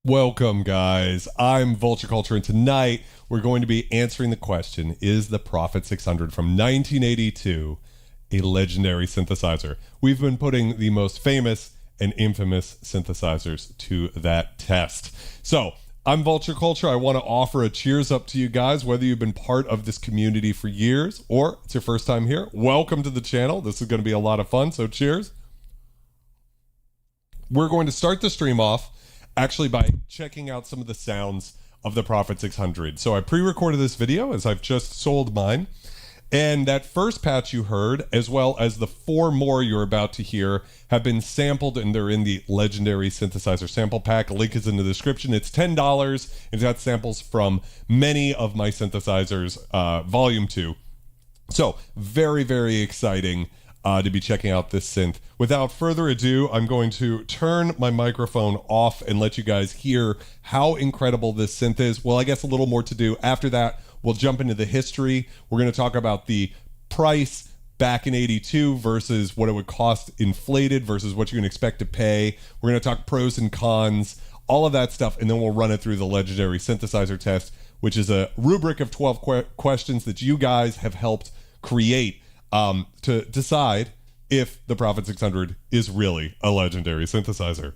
Welcome, guys. I'm Vulture Culture, and tonight we're going to be answering the question, is the Prophet-600 from 1982 a legendary synthesizer? We've been putting the most famous and infamous synthesizers to that test. So, I'm Vulture Culture. I want to offer a cheers up to you guys, whether you've been part of this community for years or it's your first time here. Welcome to the channel. This is going to be a lot of fun, so cheers. We're going to start the stream off actually by checking out some of the sounds of the Prophet-600. So I pre-recorded this video as I've just sold mine. And that first patch you heard, as well as the 4 more you're about to hear, have been sampled and they're in the Legendary Synthesizer Sample Pack. Link is in the description. It's $10. It's got samples from many of my synthesizers, volume 2. So very, very exciting to be checking out this synth. Without further ado, I'm going to turn my microphone off and let you guys hear how incredible this synth is. Well, I guess a little more to do. After that, we'll jump into the history. We're going to talk about the price back in 82 versus what it would cost inflated versus what you can expect to pay. We're going to talk pros and cons, all of that stuff, and then we'll run it through the Legendary Synthesizer Test, which is a rubric of 12 questions that you guys have helped create to decide if the Prophet-600 is really a legendary synthesizer.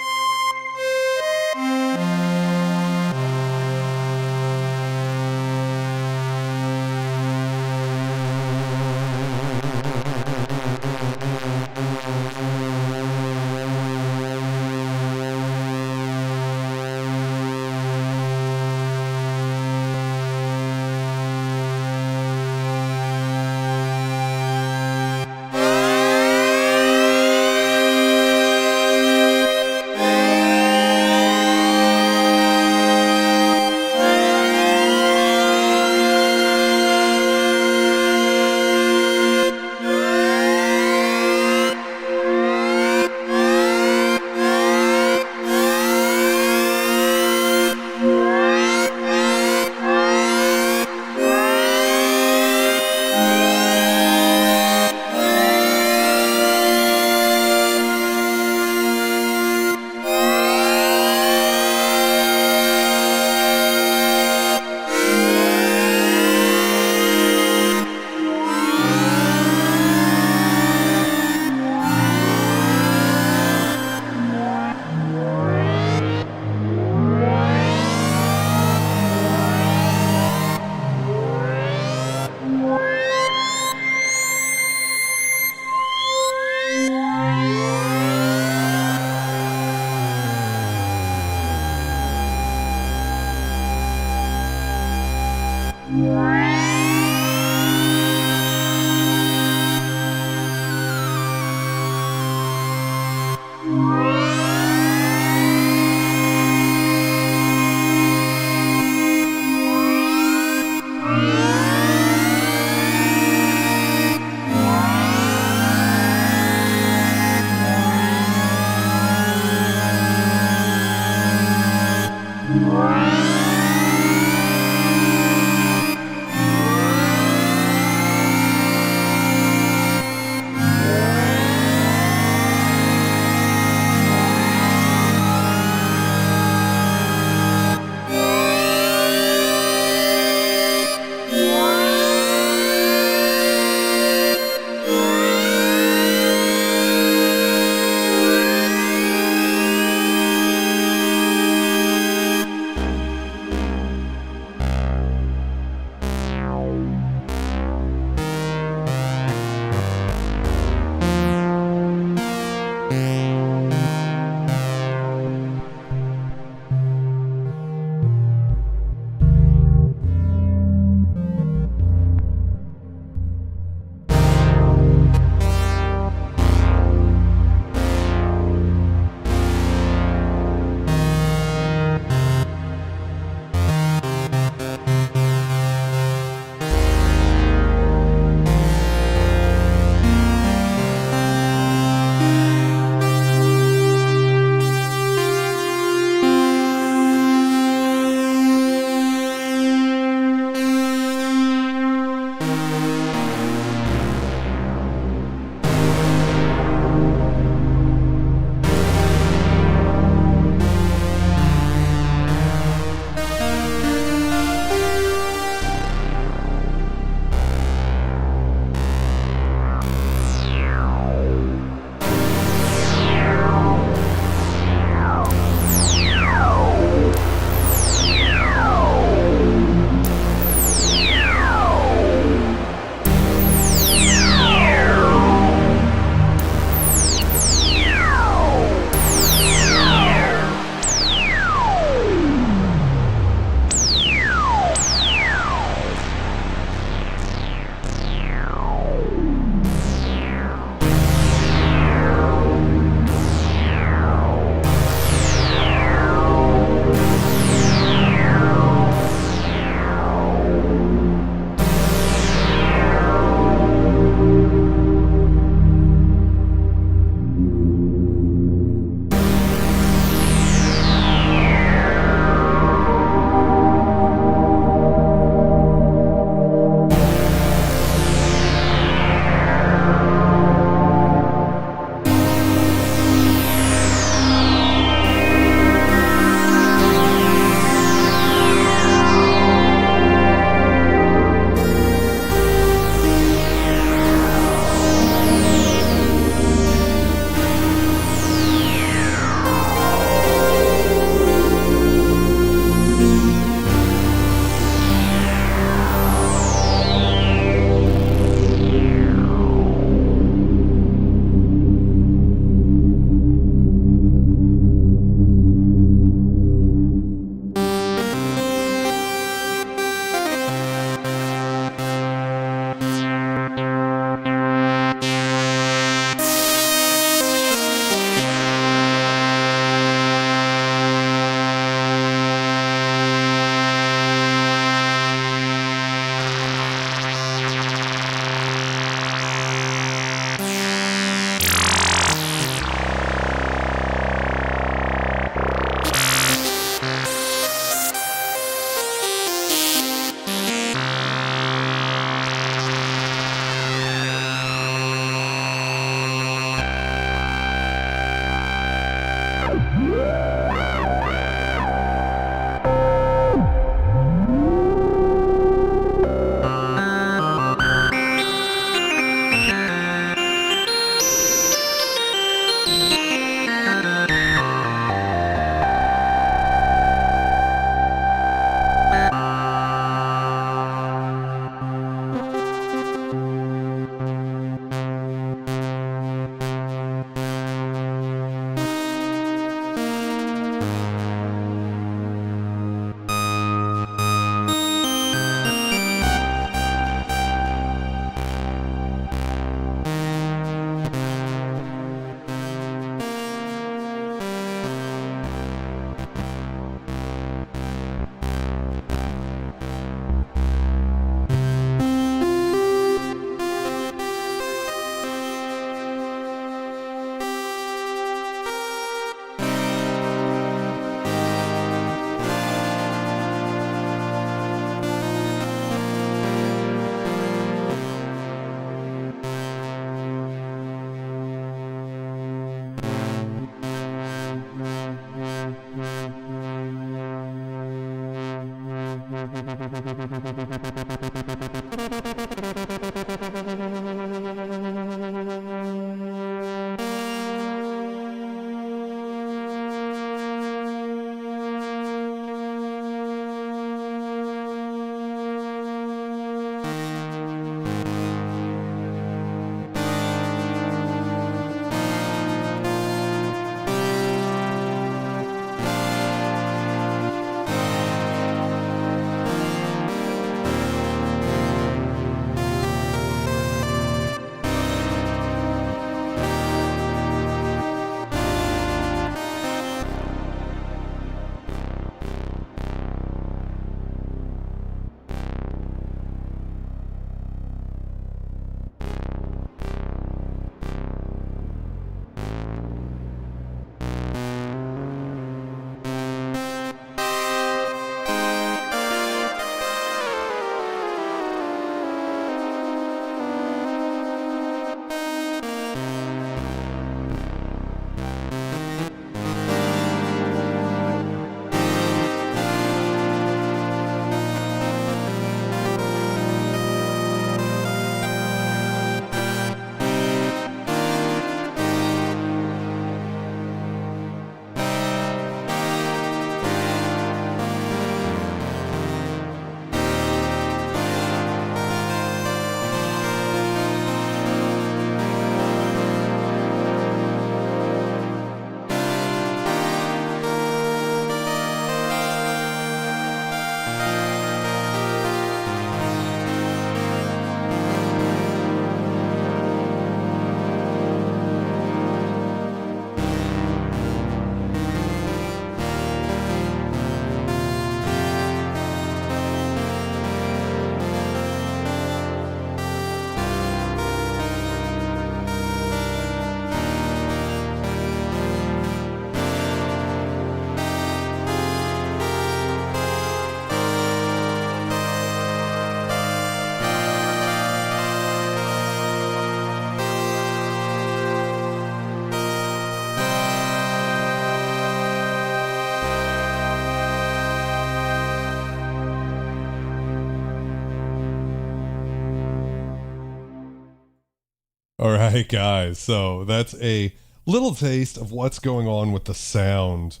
All right, guys. So that's a little taste of what's going on with the sound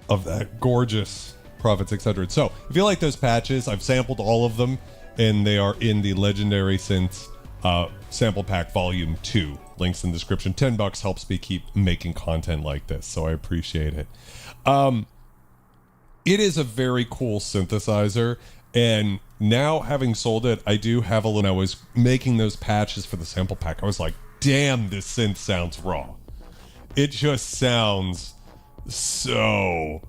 of that gorgeous Prophet-600. So if you like those patches, I've sampled all of them, and they are in the Legendary Synths Sample Pack Volume 2. Links in the description. $10 helps me keep making content like this, so I appreciate it. It is a very cool synthesizer, and now having sold it, I do have a little. I was making those patches for the sample pack. I was like, damn, this synth sounds raw. It just sounds so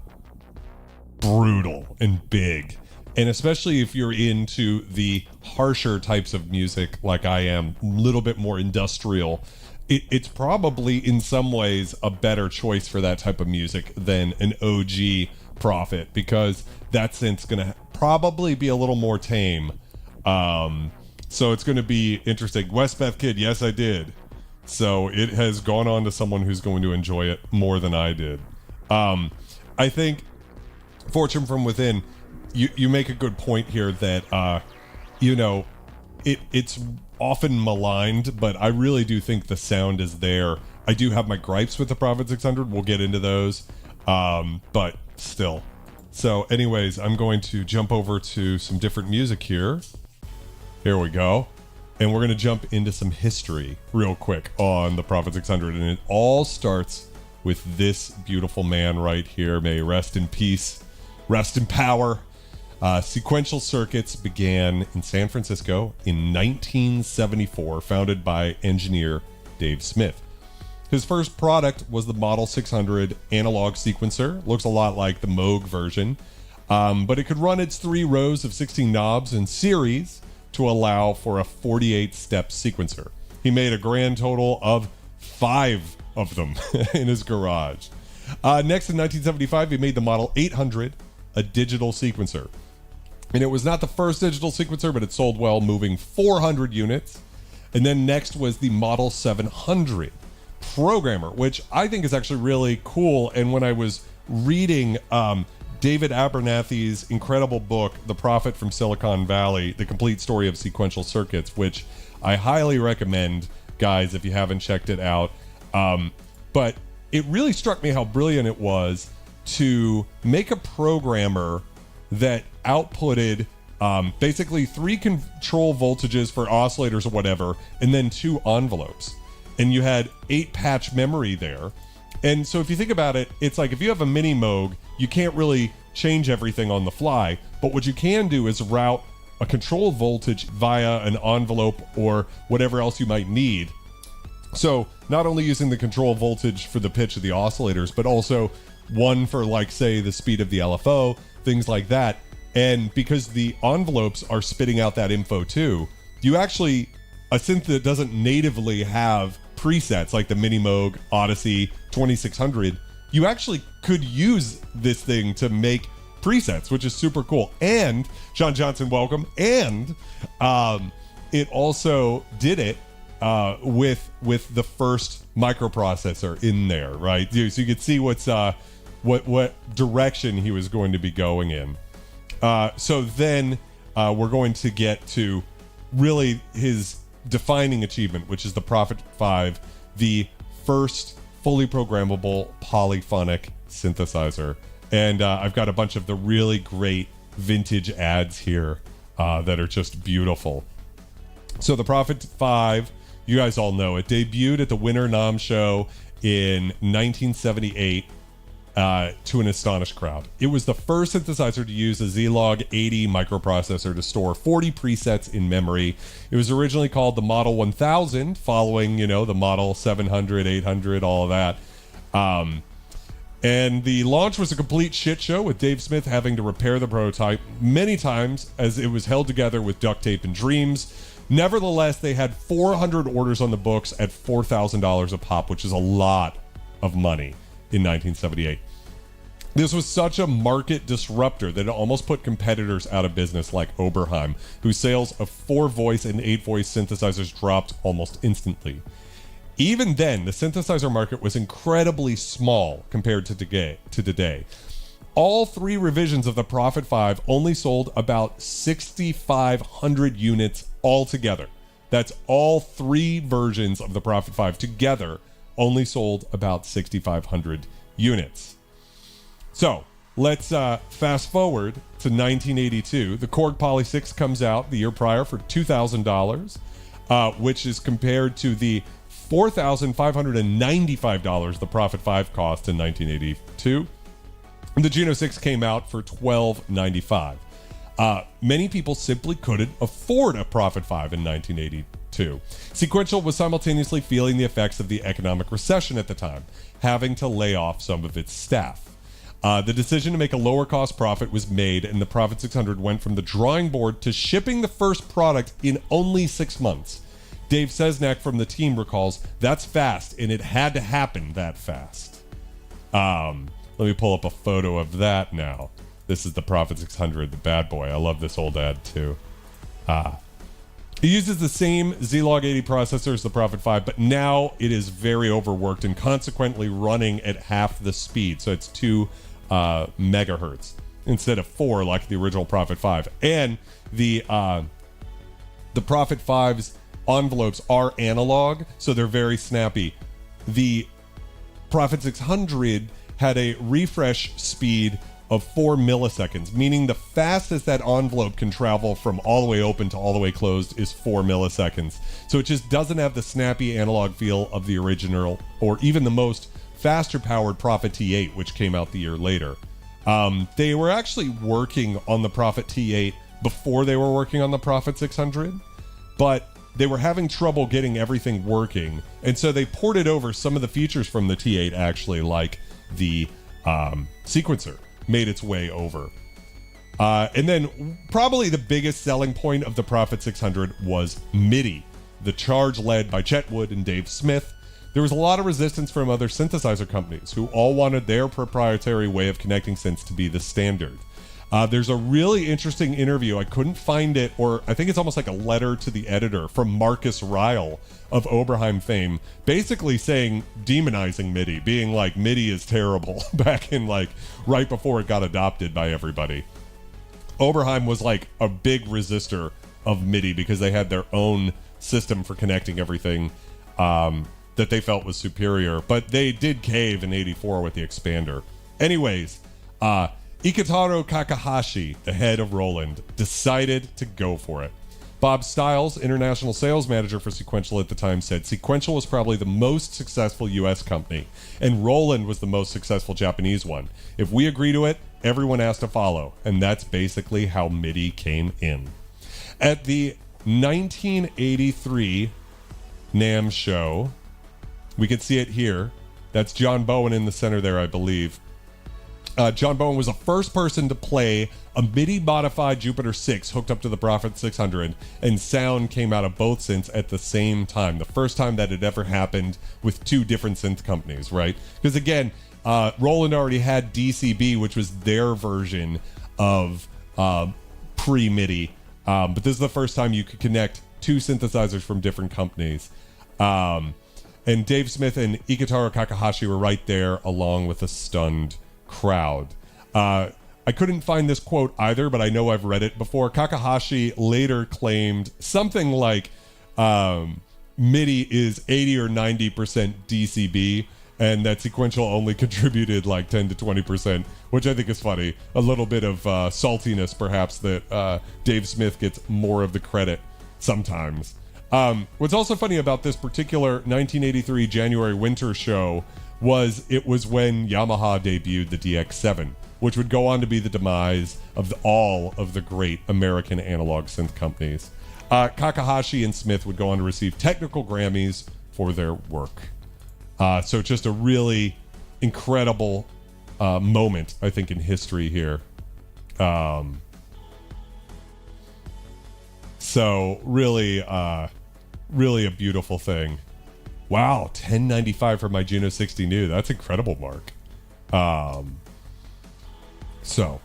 brutal and big. And especially if you're into the harsher types of music like I am, a little bit more industrial, it's probably in some ways a better choice for that type of music than an OG Prophet, because that synth's going to probably be a little more tame. So it's going to be interesting. Westbeth Kid, yes, I did. So it has gone on to someone who's going to enjoy it more than I did. I think Fortune from Within, you make a good point here that, it's often maligned, but I really do think the sound is there. I do have my gripes with the Prophet-600. We'll get into those. But still. So anyways, I'm going to jump over to some different music here. Here we go. And we're going to jump into some history real quick on the Prophet-600. And it all starts with this beautiful man right here. May he rest in peace, rest in power. Sequential Circuits began in San Francisco in 1974, founded by engineer Dave Smith. His first product was the Model 600 analog sequencer. Looks a lot like the Moog version, but it could run its 3 rows of 16 knobs in series to allow for a 48-step sequencer. He made a grand total of 5 of them in his garage. Next, in 1975, he made the Model 800, a digital sequencer. And it was not the first digital sequencer, but it sold well, moving 400 units. And then next was the Model 700 programmer, which I think is actually really cool. And when I was reading David Abernathy's incredible book, The Prophet from Silicon Valley, The Complete Story of Sequential Circuits, which I highly recommend, guys, if you haven't checked it out. But it really struck me how brilliant it was to make a programmer that outputted basically 3 control voltages for oscillators or whatever, and then 2 envelopes. And you had 8 patch memory there. And so if you think about it, it's like if you have a mini Moog, you can't really change everything on the fly. But what you can do is route a control voltage via an envelope or whatever else you might need. So not only using the control voltage for the pitch of the oscillators, but also one for, like, say, the speed of the LFO, things like that. And because the envelopes are spitting out that info too, you actually, a synth that doesn't natively have presets like the Mini Moog, Odyssey, 2600, you actually could use this thing to make presets, which is super cool. And Sean Johnson, welcome. And it also did it with the first microprocessor in there, right? So you could see what direction he was going to be going in. So then we're going to get to really his defining achievement, which is the Prophet 5, the first fully programmable polyphonic synthesizer. And I've got a bunch of the really great vintage ads here that are just beautiful. So the Prophet 5, you guys all know it, debuted at the Winter NAMM show in 1978 to an astonished crowd. It was the first synthesizer to use a Zlog 80 microprocessor to store 40 presets in memory. It was originally called the Model 1000, following, the Model 700, 800, all of that. And the launch was a complete shit show, with Dave Smith having to repair the prototype many times as it was held together with duct tape and dreams. Nevertheless, they had 400 orders on the books at $4,000 a pop, which is a lot of money in 1978. This was such a market disruptor that it almost put competitors out of business, like Oberheim, whose sales of 4-voice and 8-voice synthesizers dropped almost instantly. Even then, the synthesizer market was incredibly small compared to today. All 3 revisions of the Prophet 5 only sold about 6,500 units altogether. That's all 3 versions of the Prophet 5 together only sold about 6,500 units. So let's fast forward to 1982. The Korg Polysix comes out the year prior for $2,000, which is compared to the $4,595 the Prophet 5 cost in 1982. And the Juno-6 came out for $1,295. Many people simply couldn't afford a Prophet 5 in 1982. Sequential was simultaneously feeling the effects of the economic recession at the time, having to lay off some of its staff. The decision to make a lower cost Prophet was made, and the Prophet 600 went from the drawing board to shipping the first product in only 6 months. Dave Sesnak from the team recalls, "That's fast, and it had to happen that fast." Let me pull up a photo of that now. This is the Prophet 600, the bad boy. I love this old ad too. It uses the same Zlog 80 processor as the Prophet 5, but now it is very overworked and consequently running at half the speed. So it's 2 megahertz instead of 4 like the original Prophet 5. And the Prophet 5's envelopes are analog, so they're very snappy. The Prophet 600 had a refresh speed of 4 milliseconds, meaning the fastest that envelope can travel from all the way open to all the way closed is 4 milliseconds. So it just doesn't have the snappy analog feel of the original, or even the most faster powered Prophet T8, which came out the year later. They were actually working on the Prophet T8 before they were working on the Prophet 600, but they were having trouble getting everything working, and so they ported over some of the features from the T8, actually, like the sequencer made its way over. And then probably the biggest selling point of the Prophet 600 was MIDI, the charge led by Chet Wood and Dave Smith. There was a lot of resistance from other synthesizer companies who all wanted their proprietary way of connecting synths to be the standard. There's a really interesting interview. I couldn't find it, or I think it's almost like a letter to the editor from Marcus Ryle of Oberheim fame, basically demonizing MIDI, being like, MIDI is terrible, back in right before it got adopted by everybody. Oberheim was like a big resistor of MIDI because they had their own system for connecting everything. that they felt was superior, but they did cave in 84 with the expander. Anyways, Ikitaro Kakahashi, the head of Roland, decided to go for it. Bob Stiles, international sales manager for Sequential at the time, said Sequential was probably the most successful US company, and Roland was the most successful Japanese one. If we agree to it, everyone has to follow, and that's basically how MIDI came in. At the 1983 NAMM show, we can see it here. That's John Bowen in the center there, I believe. John Bowen was the first person to play a MIDI-modified Jupiter-6 hooked up to the Prophet-600, and sound came out of both synths at the same time. The first time that had ever happened with two different synth companies, right? Because again, Roland already had DCB, which was their version of pre-MIDI, but this is the first time you could connect two synthesizers from different companies. And Dave Smith and Ikitaro Kakahashi were right there, along with a stunned crowd. I couldn't find this quote either, but I know I've read it before. Kakahashi later claimed something like MIDI is 80 or 90% DCB, and that Sequential only contributed like 10 to 20%, which I think is funny. A little bit of saltiness, perhaps, that Dave Smith gets more of the credit sometimes. What's also funny about this particular 1983 January winter show was it was when Yamaha debuted the DX7, which would go on to be the demise of all of the great American analog synth companies. Kakahashi and Smith would go on to receive technical Grammys for their work. So just a really incredible moment, I think, in history here. So really a beautiful thing. Wow, $10.95 for my Juno-60 new. That's incredible, Mark. So,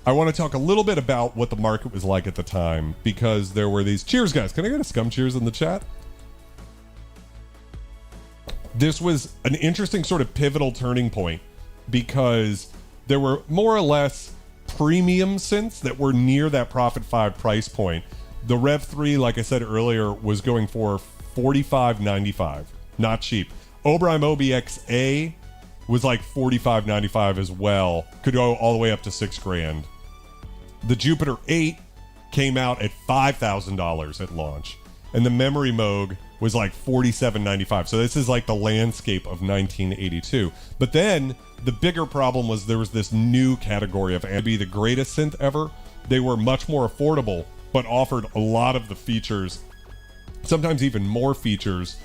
I want to talk a little bit about what the market was like at the time, because there were these... Cheers, guys. Can I get a scum cheers in the chat? This was an interesting sort of pivotal turning point, because there were more or less premium synths that were near that Prophet 5 price point. The Rev 3, like I said earlier, was going for $45.95, not cheap. Oberheim OB-Xa was like $45.95 as well, could go all the way up to $6,000. The Jupiter 8 came out at $5,000 at launch, and the Memory Moog was like $47.95. So this is like the landscape of 1982. But then the bigger problem was there was this new category of to be the greatest synth ever. They were much more affordable, but offered a lot of the features, sometimes even more features,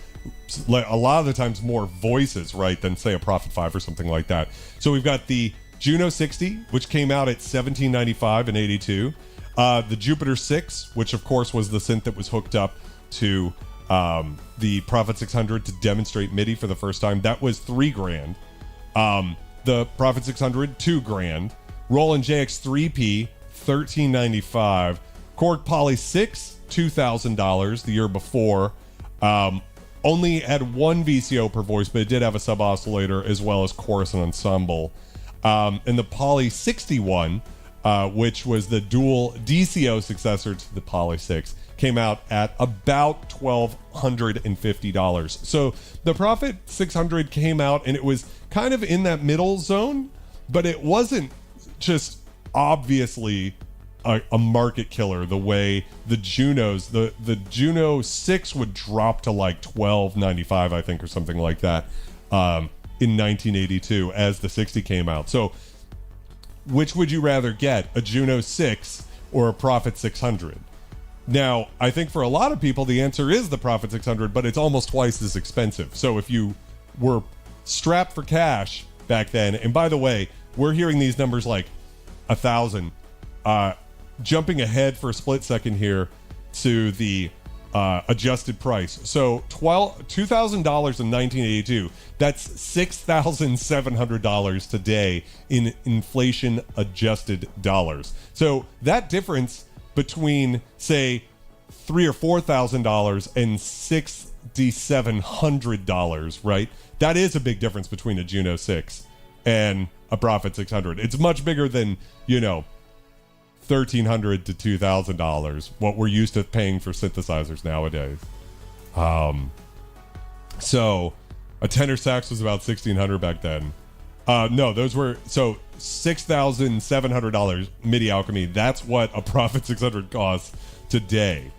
a lot of the times more voices, right, than say a Prophet 5 or something like that. So we've got the Juno-60, which came out at $17.95 in 82. The Jupiter-6, which of course was the synth that was hooked up to the Prophet-600 to demonstrate MIDI for the first time. That was $3,000. The Prophet-600, $2,000. Roland JX3P, $13.95. Korg Polysix, $2,000 the year before. Only had one VCO per voice, but it did have a sub-oscillator as well as chorus and ensemble. And the Poly 61, which was the dual-VCO successor to the Poly 6, came out at about $1,250. So the Prophet 600 came out, and it was kind of in that middle zone, but it wasn't just obviously a market killer the way the Junos, the Juno 6 would drop to like $12.95, I think, or something like that, in 1982 as the 60 came out. So which would you rather get, a Juno 6 or a Prophet 600? Now, I think for a lot of people, the answer is the Prophet 600, but it's almost twice as expensive. So if you were strapped for cash back then, and by the way, we're hearing these numbers like 1,000. Jumping ahead for a split second here to the adjusted price. So $2,000 in 1982. That's $6,700 today in inflation adjusted dollars. So that difference between, say, $3,000 or $4,000 and $6,700, right? That is a big difference between a Juno 6 and a Prophet 600. It's much bigger than, $1,300 to $2,000, what we're used to paying for synthesizers nowadays. So a tenor sax was about $1,600 back then. No, those were so $6,700 MIDI Alchemy. That's what a Prophet 600 costs today.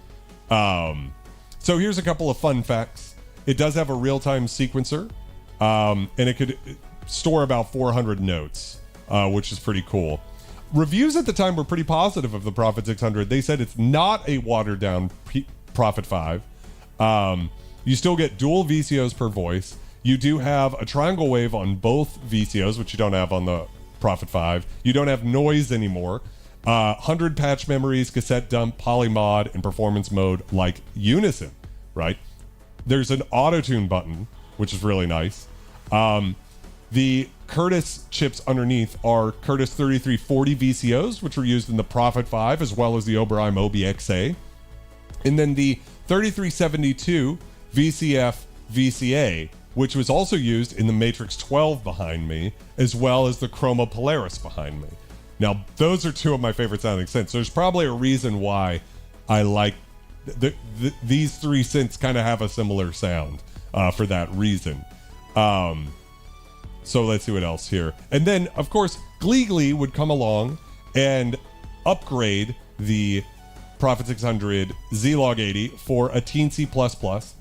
So here's a couple of fun facts. It does have a real-time sequencer, and it could store about 400 notes, which is pretty cool. Reviews at the time were pretty positive of the Prophet 600. They said it's not a watered-down Prophet 5. You still get dual VCOs per voice. You do have a triangle wave on both VCOs, which you don't have on the Prophet 5. You don't have noise anymore. 100 patch memories, cassette dump, polymod, and performance mode like Unison, right? There's an auto-tune button, which is really nice. The Curtis chips underneath are Curtis 3340 VCOs, which were used in the Prophet 5, as well as the Oberheim OB-Xa. And then the 3372 VCF VCA, which was also used in the Matrix 12 behind me, as well as the Chroma Polaris behind me. Now, those are two of my favorite sounding synths. There's probably a reason why I like these three synths kind of have a similar sound for that reason. So let's see what else here. And then, of course, GliGli would come along and upgrade the Prophet 600 Z-Log 80 for a teensy++,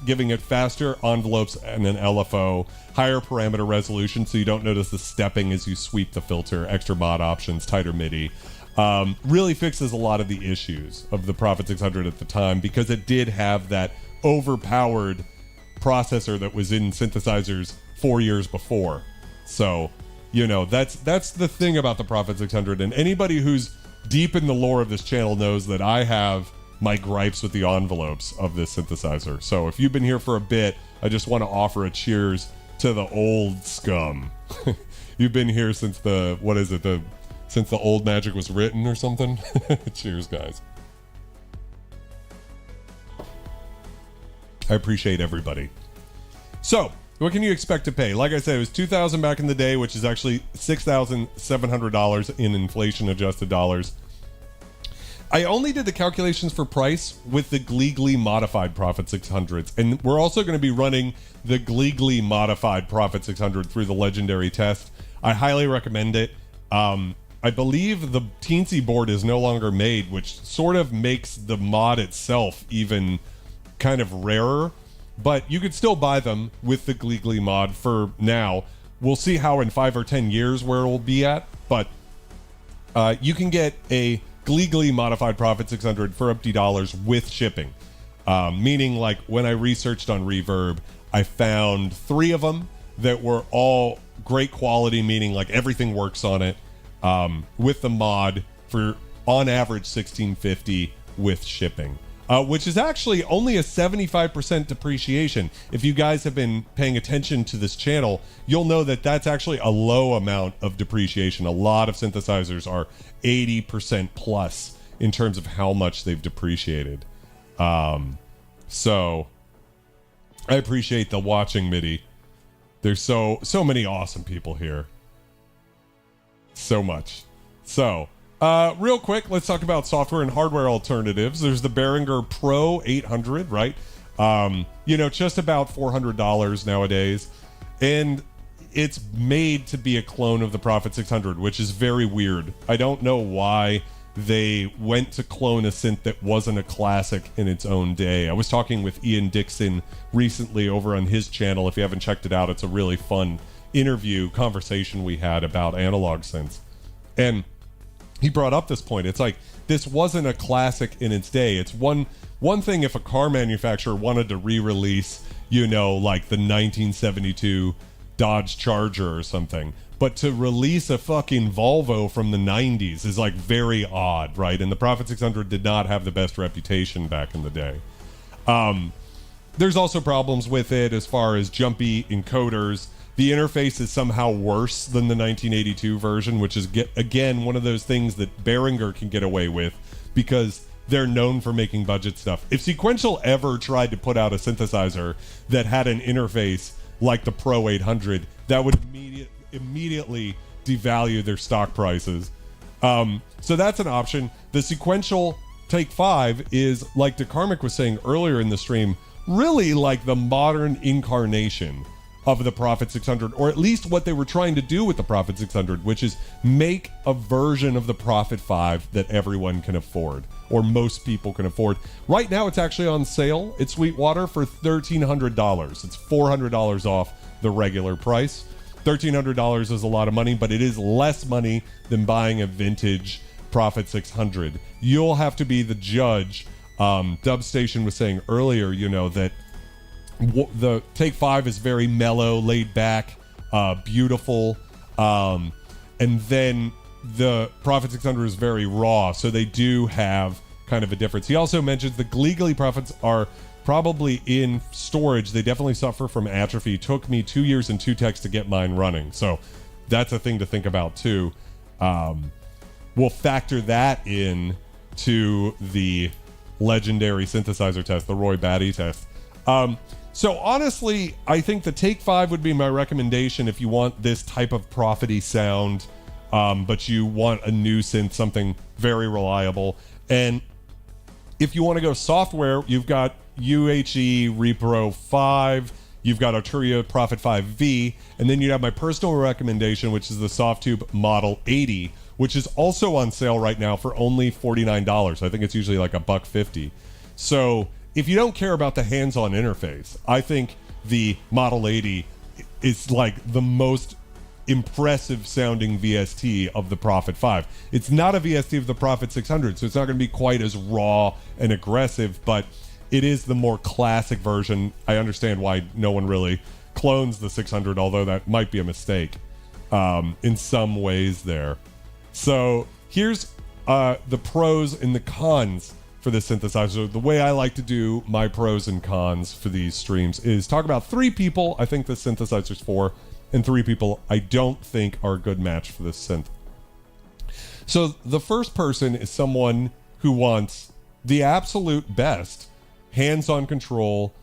giving it faster envelopes and an LFO, higher parameter resolution so you don't notice the stepping as you sweep the filter, extra mod options, tighter MIDI. Really fixes a lot of the issues of the Prophet 600 at the time because it did have that overpowered processor that was in synthesizers 4 years before. So, you know, that's the thing about the Prophet 600, and anybody who's deep in the lore of this channel knows that I have my gripes with the envelopes of this synthesizer. So if you've been here for a bit, I just want to offer a cheers to the old scum. You've been here since since the old magic was written or something. Cheers, guys. I appreciate everybody. So, what can you expect to pay? Like I said, it was $2,000 back in the day, which is actually $6,700 in inflation-adjusted dollars. I only did the calculations for price with the GliGli modified Prophet 600s, and we're also going to be running the GliGli modified Prophet 600 through the Legendary Test. I highly recommend it. I believe the Teensy board is no longer made, which sort of makes the mod itself even kind of rarer. But you could still buy them with the GliGli mod for now. We'll see how in 5 or 10 years where it will be at. But you can get a GliGli modified Prophet 600 for up to $50 with shipping. Meaning, like, when I researched on Reverb, I found 3 of them that were all great quality, meaning like everything works on it, with the mod for on average $1,650 with shipping. Which is actually only a 75% depreciation. If you guys have been paying attention to this channel, you'll know that that's actually a low amount of depreciation. A lot of synthesizers are 80% plus in terms of how much they've depreciated. So I appreciate the watching, MIDI. There's so many awesome people here. So much. So real quick, let's talk about software and hardware alternatives. There's the Behringer Pro 800, right? Just about $400 nowadays. And it's made to be a clone of the Prophet 600, which is very weird. I don't know why they went to clone a synth that wasn't a classic in its own day. I was talking with Ian Dixon recently over on his channel. If you haven't checked it out, it's a really fun conversation we had about analog synths. And he brought up this point. It's like, this wasn't a classic in its day. It's one thing if a car manufacturer wanted to re-release, like the 1972 Dodge Charger or something. But to release a fucking Volvo from the 90s is like very odd, right? And the Prophet 600 did not have the best reputation back in the day. There's also problems with it as far as jumpy encoders. The interface is somehow worse than the 1982 version, which is, again, one of those things that Behringer can get away with because they're known for making budget stuff. If Sequential ever tried to put out a synthesizer that had an interface like the Pro 800, that would immediately devalue their stock prices. So that's an option. The Sequential Take 5 is, like DeCarmick was saying earlier in the stream, really like the modern incarnation of the Prophet-600, or at least what they were trying to do with the Prophet-600, which is make a version of the Prophet-5 that everyone can afford, or most people can afford. Right now, it's actually on sale at Sweetwater for $1,300. It's $400 off the regular price. $1,300 is a lot of money, but it is less money than buying a vintage Prophet-600. You'll have to be the judge. Dubstation was saying earlier, you know, that the Take 5 is very mellow, laid back, beautiful, and then the Prophet-600 is very raw, so they do have kind of a difference. He also mentions the GliGli Prophets are probably in storage. They definitely suffer from atrophy. It took me 2 years and 2 techs to get mine running, so that's a thing to think about too. We'll factor that in to the Legendary Synthesizer Test, the Roy Batty test. So honestly, I think the Take 5 would be my recommendation if you want this type of Prophet-y sound, but you want a new synth, something very reliable. And if you want to go software, you've got UHE Repro 5, you've got Arturia Prophet 5V, and then you have my personal recommendation, which is the Softtube Model 80, which is also on sale right now for only $49. I think it's usually like $1.50. So if you don't care about the hands-on interface, I think the Model 80 is like the most impressive sounding VST of the Prophet 5. It's not a VST of the Prophet 600, so it's not going to be quite as raw and aggressive, but it is the more classic version. I understand why no one really clones the 600, although that might be a mistake in some ways there. So here's the pros and the cons for this synthesizer. The way I like to do my pros and cons for these streams is talk about 3 people I think this synthesizer's for, and 3 people I don't think are a good match for this synth. So the first person is someone who wants the absolute best hands-on control,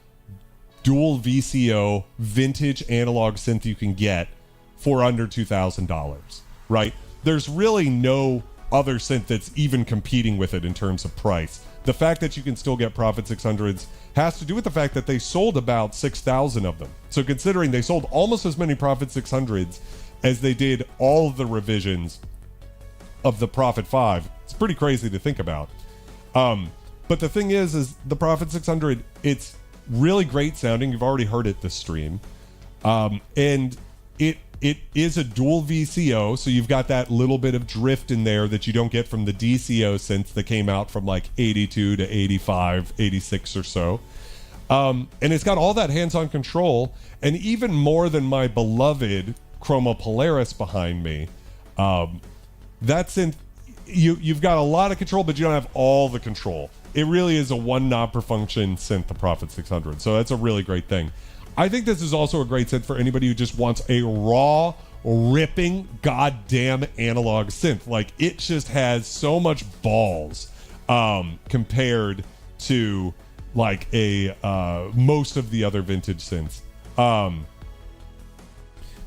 dual-VCO, vintage analog synth you can get for under $2,000, right? There's really no other synth that's even competing with it in terms of price. The fact that you can still get Prophet 600s has to do with the fact that they sold about 6,000 of them. So considering they sold almost as many Prophet 600s as they did all of the revisions of the Prophet 5, it's pretty crazy to think about. But the thing is the Prophet 600, it's really great sounding. You've already heard it this stream. And it is a dual VCO, so you've got that little bit of drift in there that you don't get from the DCO synths that came out from like 82 to 85, 86 or so. And it's got all that hands-on control, and even more than my beloved Chroma Polaris behind me. That synth, you've got a lot of control, but you don't have all the control. It really is a one knob per function synth, the Prophet 600. So that's a really great thing. I think this is also a great synth for anybody who just wants a raw, ripping, goddamn analog synth. Like, it just has so much balls compared to like most of the other vintage synths.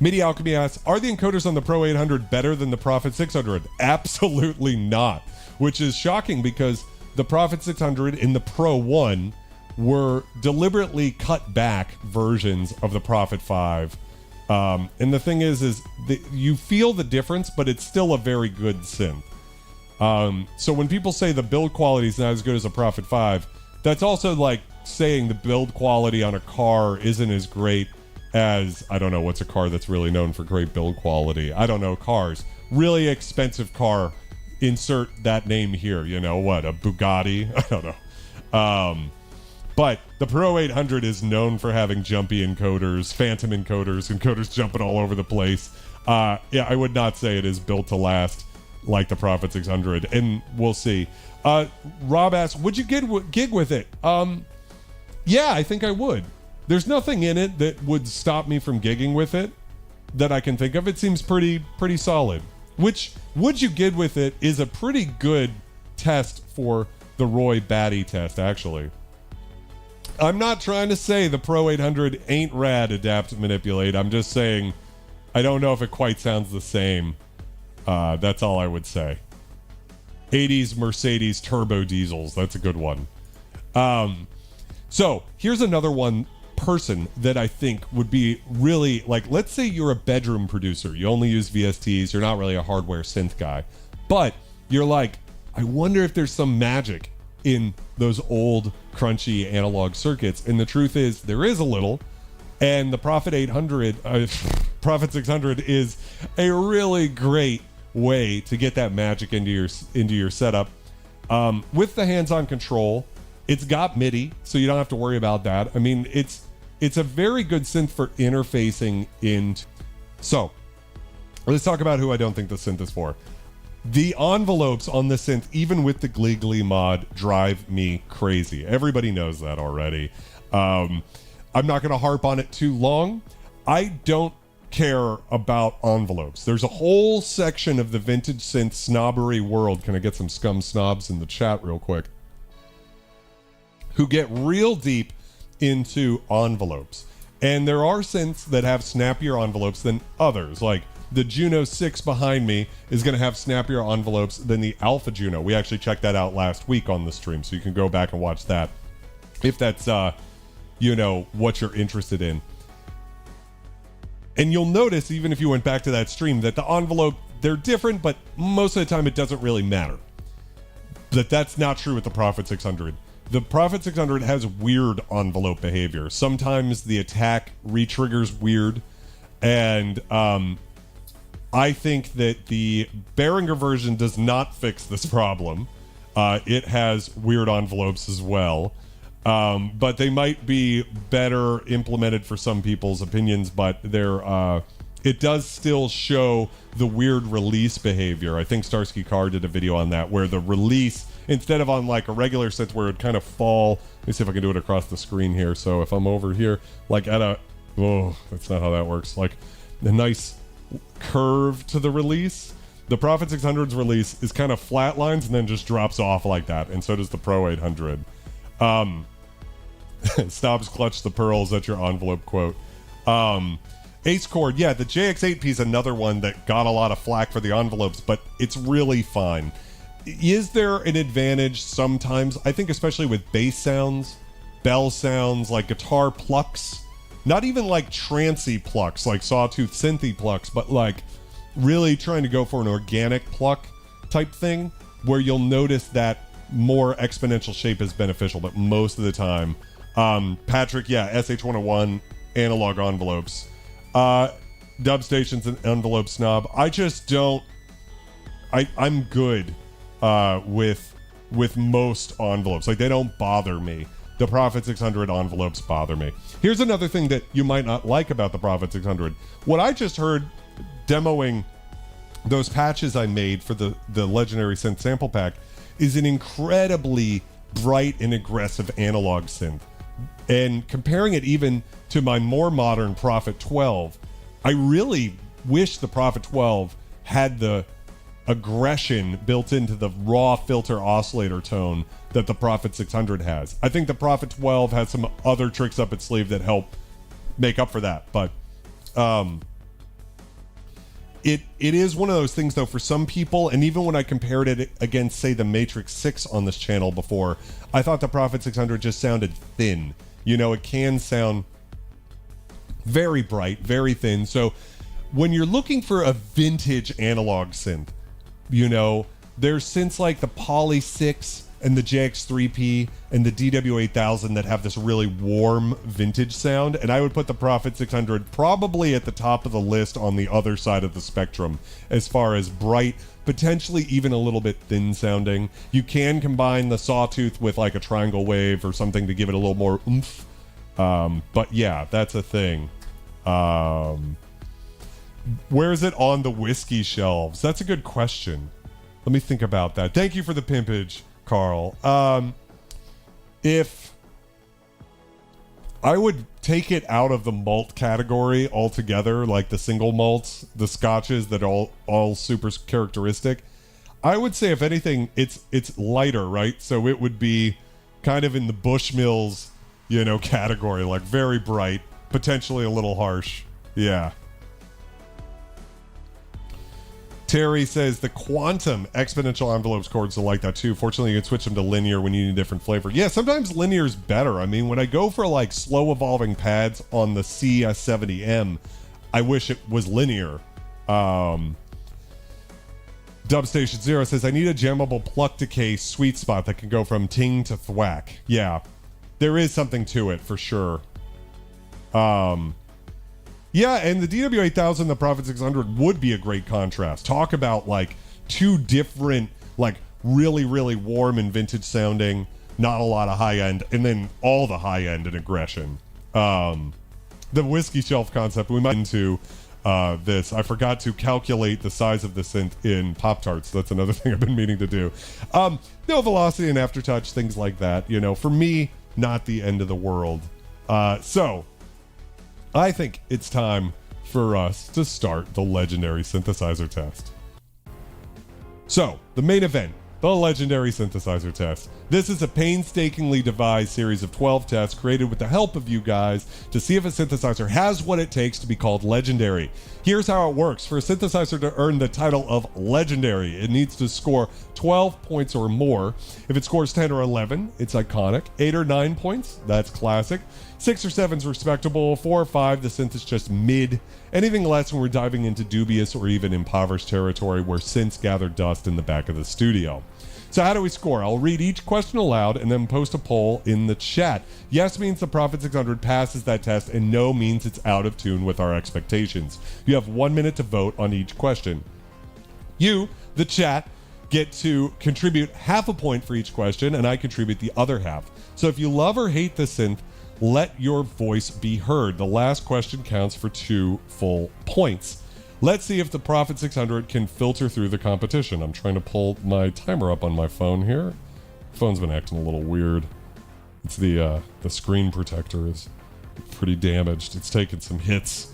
MIDI Alchemy asks, are the encoders on the Pro 800 better than the Prophet 600? Absolutely not, which is shocking because the Prophet 600 in the Pro 1 were deliberately cut back versions of the Prophet 5. And the thing is you feel the difference, but it's still a very good synth. So when people say the build quality is not as good as a Prophet 5, that's also like saying the build quality on a car isn't as great as, I don't know, what's a car that's really known for great build quality? I don't know, cars. Really expensive car. Insert that name here, you know, what, a Bugatti? I don't know. But the Pro 800 is known for having jumpy encoders, phantom encoders jumping all over the place. Yeah, I would not say it is built to last like the Prophet 600, and we'll see. Rob asks, would you gig with it? Yeah, I think I would. There's nothing in it that would stop me from gigging with it that I can think of. It seems pretty solid. Which, would you gig with it is a pretty good test for the Roy Batty test, actually. I'm not trying to say the Pro 800 ain't rad, adapt, manipulate. I'm just saying I don't know if it quite sounds the same. That's all I would say. 80s Mercedes turbo diesels. That's a good one. So here's another one person that I think would be really, like, let's say you're a bedroom producer. You only use VSTs. You're not really a hardware synth guy. But you're like, I wonder if there's some magic in those old crunchy analog circuits. And the truth is there is a little. And the Prophet 600 is a really great way to get that magic into your setup. With the hands-on control, it's got MIDI, so you don't have to worry about that. I mean, it's a very good synth for interfacing into. So let's talk about who I don't think the synth is for. The envelopes on the synth, even with the GliGli mod, drive me crazy. Everybody knows that already. I'm not going to harp on it too long. I don't care about envelopes. There's a whole section of the vintage synth snobbery world. Can I get some scum snobs in the chat real quick? Who get real deep into envelopes. And there are synths that have snappier envelopes than others. Like the Juno-6 behind me is going to have snappier envelopes than the Alpha Juno. We actually checked that out last week on the stream, so you can go back and watch that if that's what you're interested in. And you'll notice, even if you went back to that stream, that the envelope, they're different, but most of the time it doesn't really matter. But that's not true with the Prophet 600. The Prophet 600 has weird envelope behavior. Sometimes the attack re-triggers weird. And I think that the Behringer version does not fix this problem. It has weird envelopes as well. But they might be better implemented for some people's opinions, but it does still show the weird release behavior. I think Starsky Carr did a video on that, where the release, instead of on like a regular synth where it would kind of fall, let me see if I can do it across the screen here. So if I'm over here, like that's not how that works. Like the nice curve to the release. The Prophet 600's release is kind of flat lines and then just drops off like that. And so does the Pro 800. Stops clutch the pearls. That's your envelope quote. Ace Chord, yeah, the JX8P is another one that got a lot of flack for the envelopes, but it's really fine. Is there an advantage sometimes? I think especially with bass sounds, bell sounds, like guitar plucks, not even like trancy plucks, like sawtooth synthy plucks, but like really trying to go for an organic pluck type thing, where you'll notice that more exponential shape is beneficial, but most of the time, Patrick, yeah, SH101 analog envelopes, dub stations and envelope snob. I just don't. I'm good with most envelopes. Like, they don't bother me. The Prophet 600 envelopes bother me. Here's another thing that you might not like about the Prophet 600. What I just heard demoing those patches I made for the Legendary Synth sample pack is an incredibly bright and aggressive analog synth. And comparing it even to my more modern Prophet 12, I really wish the Prophet 12 had the aggression built into the raw filter oscillator tone that the Prophet 600 has. I think the Prophet 12 has some other tricks up its sleeve that help make up for that. But it is one of those things, though, for some people, and even when I compared it against, say, the Matrix 6 on this channel before, I thought the Prophet 600 just sounded thin. You know, it can sound very bright, very thin. So when you're looking for a vintage analog synth, you know, there's synths like the Polysix and the JX3P and the DW8000 that have this really warm vintage sound, and I would put the Prophet 600 probably at the top of the list on the other side of the spectrum as far as bright, potentially even a little bit thin sounding. You can combine the sawtooth with like a triangle wave or something to give it a little more oomph, but yeah, that's a thing. Where is it on the whiskey shelves? That's a good question. Let me think about that. Thank you for the pimpage, Carl. If I would take it out of the malt category altogether, like the single malts, the scotches that are all super characteristic, I would say if anything, it's lighter, right? So it would be kind of in the Bushmills, you know, category, like very bright, potentially a little harsh. Yeah. Terry says the quantum exponential envelopes chords are like that too. Fortunately, you can switch them to linear when you need a different flavor. Yeah, sometimes linear is better. I mean, when I go for like slow evolving pads on the CS70M, I wish it was linear. Dubstation Zero says, I need a jammable pluck decay sweet spot that can go from ting to thwack. Yeah, there is something to it for sure. Yeah, and the DW8000, the Prophet-600 would be a great contrast. Talk about like two different, like really, really warm and vintage sounding, not a lot of high end, and then all the high end and aggression. The whiskey shelf concept, we might into this. I forgot to calculate the size of the synth in Pop-Tarts. That's another thing I've been meaning to do. No velocity and aftertouch, things like that. You know, for me, not the end of the world. So I think it's time for us to start the Legendary Synthesizer Test. So, the main event, the Legendary Synthesizer Test. This is a painstakingly devised series of 12 tests created with the help of you guys to see if a synthesizer has what it takes to be called legendary. Here's how it works. For a synthesizer to earn the title of legendary, it needs to score 12 points or more. If it scores 10 or 11, it's iconic. 8 or 9 points, that's classic. 6 or 7 is respectable. 4 or 5, the synth is just mid. Anything less when we're diving into dubious or even impoverished territory where synths gather dust in the back of the studio. So how do we score? I'll read each question aloud and then post a poll in the chat. Yes means the Prophet-600 passes that test, and no means it's out of tune with our expectations. You have 1 minute to vote on each question. You, the chat, get to contribute half a point for each question, and I contribute the other half. So if you love or hate the synth, let your voice be heard. The last question counts for 2 full points. Let's see if the Prophet-600 can filter through the competition. I'm trying to pull my timer up on my phone here. Phone's been acting a little weird. It's the screen protector is pretty damaged. It's taken some hits.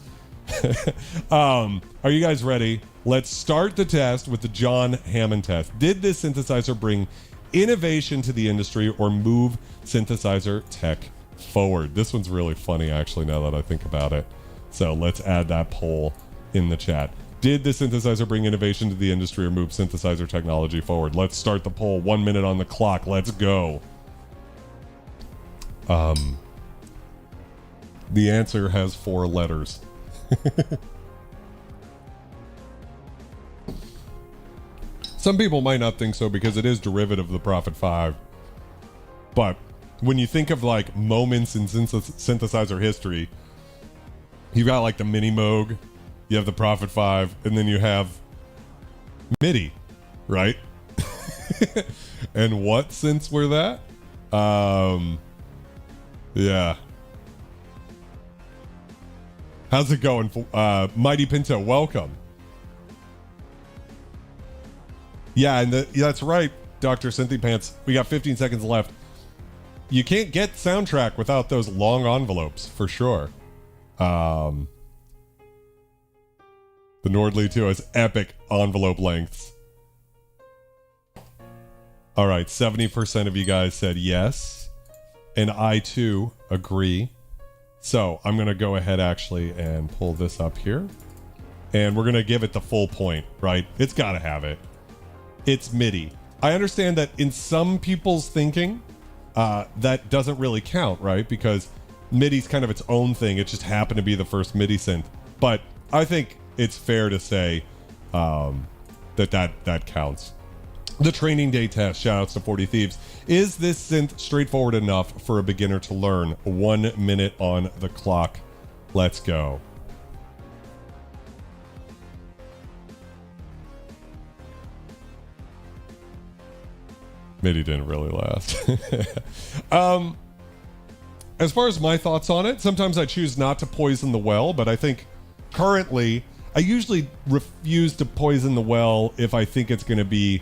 Are you guys ready? Let's start the test with the John Hammond test. Did this synthesizer bring innovation to the industry or move synthesizer tech forward? This one's really funny, actually, now that I think about it. So let's add that poll in the chat. Did the synthesizer bring innovation to the industry or move synthesizer technology forward? Let's start the poll. 1 minute on the clock. Let's go. The answer has 4 letters. Some people might not think so because it is derivative of the Prophet 5. But when you think of like moments in synthesizer history, you've got like the Mini Moog, you have the Prophet 5, and then you have MIDI, right? And what synths were that? Yeah. How's it going? Mighty Pinto, welcome. Yeah, and that's right, Dr. Cynthia Pants. We got 15 seconds left. You can't get soundtrack without those long envelopes, for sure. The Nordly 2 has epic envelope lengths. All right, 70% of you guys said yes. And I, too, agree. So I'm going to go ahead, actually, and pull this up here. And we're going to give it the full point, right? It's got to have it. It's MIDI. I understand that in some people's thinking, that doesn't really count, right? Because MIDI's kind of its own thing. It just happened to be the first MIDI synth. But I think it's fair to say that counts. The training day test, shoutouts to 40 Thieves. Is this synth straightforward enough for a beginner to learn? 1 minute on the clock. Let's go. MIDI didn't really last. As far as my thoughts on it, sometimes I choose not to poison the well, but I think currently I usually refuse to poison the well if I think it's going to be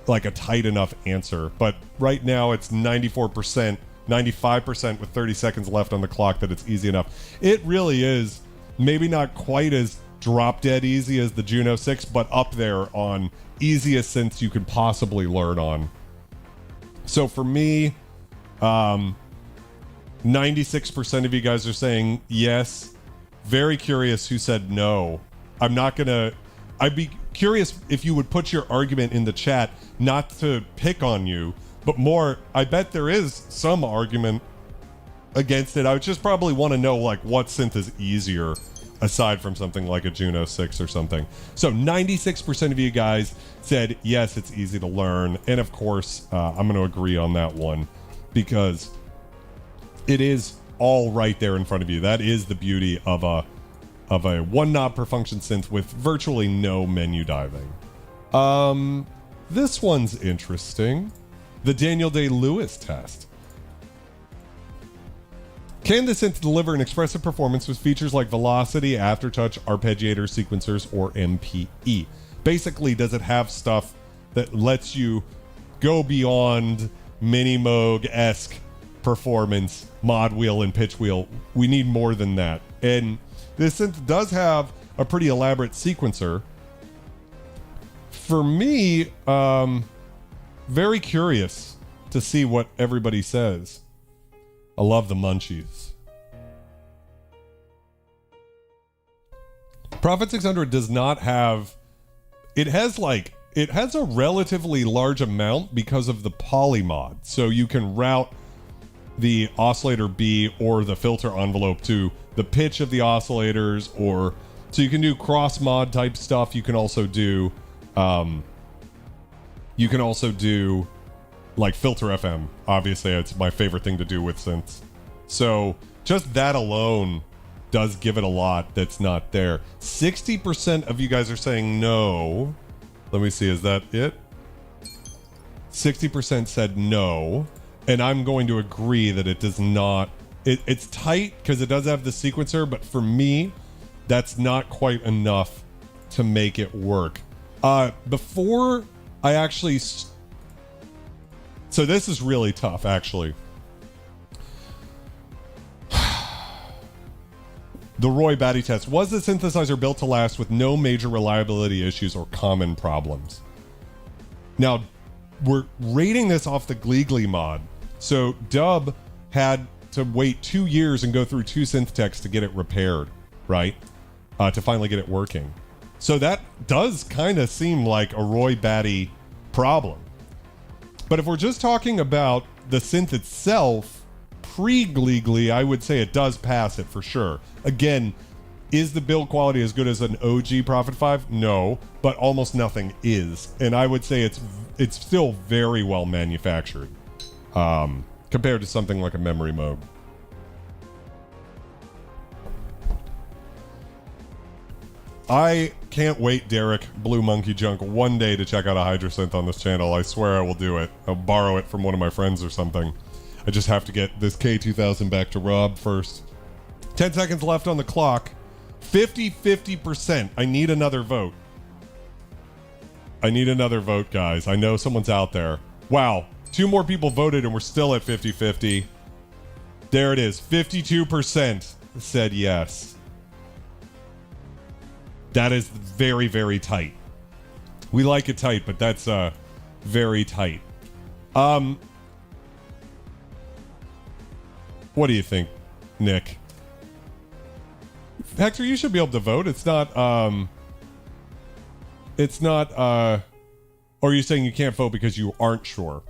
like a tight enough answer. But right now it's 94%, 95% with 30 seconds left on the clock that it's easy enough. It really is maybe not quite as drop dead easy as the Juno-6, but up there on easiest synths you could possibly learn on. So for me, 96% of you guys are saying yes. Very curious who said no. I'd be curious if you would put your argument in the chat, not to pick on you, but more, I bet there is some argument against it. I would just probably want to know like what synth is easier aside from something like a Juno-6 or something. So 96% of you guys said yes, it's easy to learn, and of course I'm going to agree on that one because it is all right there in front of you. That is the beauty of a one knob per function synth with virtually no menu diving. This one's interesting. The Daniel Day-Lewis test. Can the synth deliver an expressive performance with features like velocity, aftertouch, arpeggiator, sequencers, or MPE? Basically, does it have stuff that lets you go beyond Mini-Moog-esque performance, mod wheel and pitch wheel? We need more than that. And this synth does have a pretty elaborate sequencer. For me, very curious to see what everybody says. I love the munchies. Prophet-600 does not have... It has a relatively large amount because of the polymod. So you can route the oscillator B or the filter envelope to the pitch of the oscillators, or... So you can do cross-mod type stuff. You can also do... like filter FM. Obviously, it's my favorite thing to do with synths. So just that alone does give it a lot that's not there. 60% of you guys are saying no. Let me see, is that it? 60% said no. And I'm going to agree that it does not. It's tight because it does have the sequencer, but for me, that's not quite enough to make it work. Before I actually... So this is really tough, actually. The Roy Batty test. Was the synthesizer built to last with no major reliability issues or common problems? Now, we're rating this off the GliGli mod. So Dub had to wait 2 years and go through 2 synth techs to get it repaired, right? To finally get it working. So that does kind of seem like a Roy Batty problem. But if we're just talking about the synth itself, pre-GliGli, I would say it does pass it for sure. Again, is the build quality as good as an OG Prophet 5? No, but almost nothing is. And I would say it's still very well manufactured compared to something like a Memory Moog. I can't wait, Derek, Blue Monkey Junk, one day to check out a Hydra synth on this channel. I swear I will do it. I'll borrow it from one of my friends or something. I just have to get this K2000 back to Rob first. 10 seconds left on the clock. 50-50%. I need another vote. I need another vote, guys. I know someone's out there. Wow. 2 more people voted and we're still at 50-50. There it is. 52% said yes. That is very, very tight. We like it tight, but that's very tight. What do you think, Nick? Hector, you should be able to vote. It's not, or are you saying you can't vote because you aren't sure?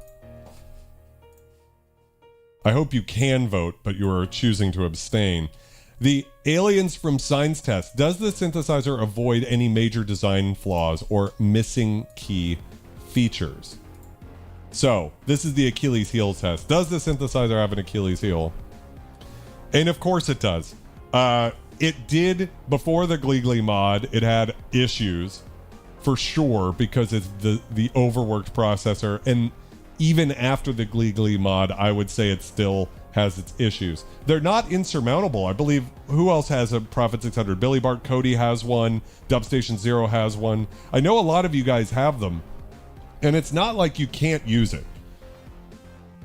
I hope you can vote, but you are choosing to abstain. The Aliens from Signs test. Does the synthesizer avoid any major design flaws or missing key features? So, this is the Achilles heel test. Does the synthesizer have an Achilles heel? And of course it does. It did, before the GliGli mod, it had issues for sure because it's the overworked processor. And even after the GliGli mod, I would say it still has its issues. They're not insurmountable. I believe, who else has a Prophet-600? Billy Bart Cody has one. Dubstation Zero has one. I know a lot of you guys have them. And it's not like you can't use it.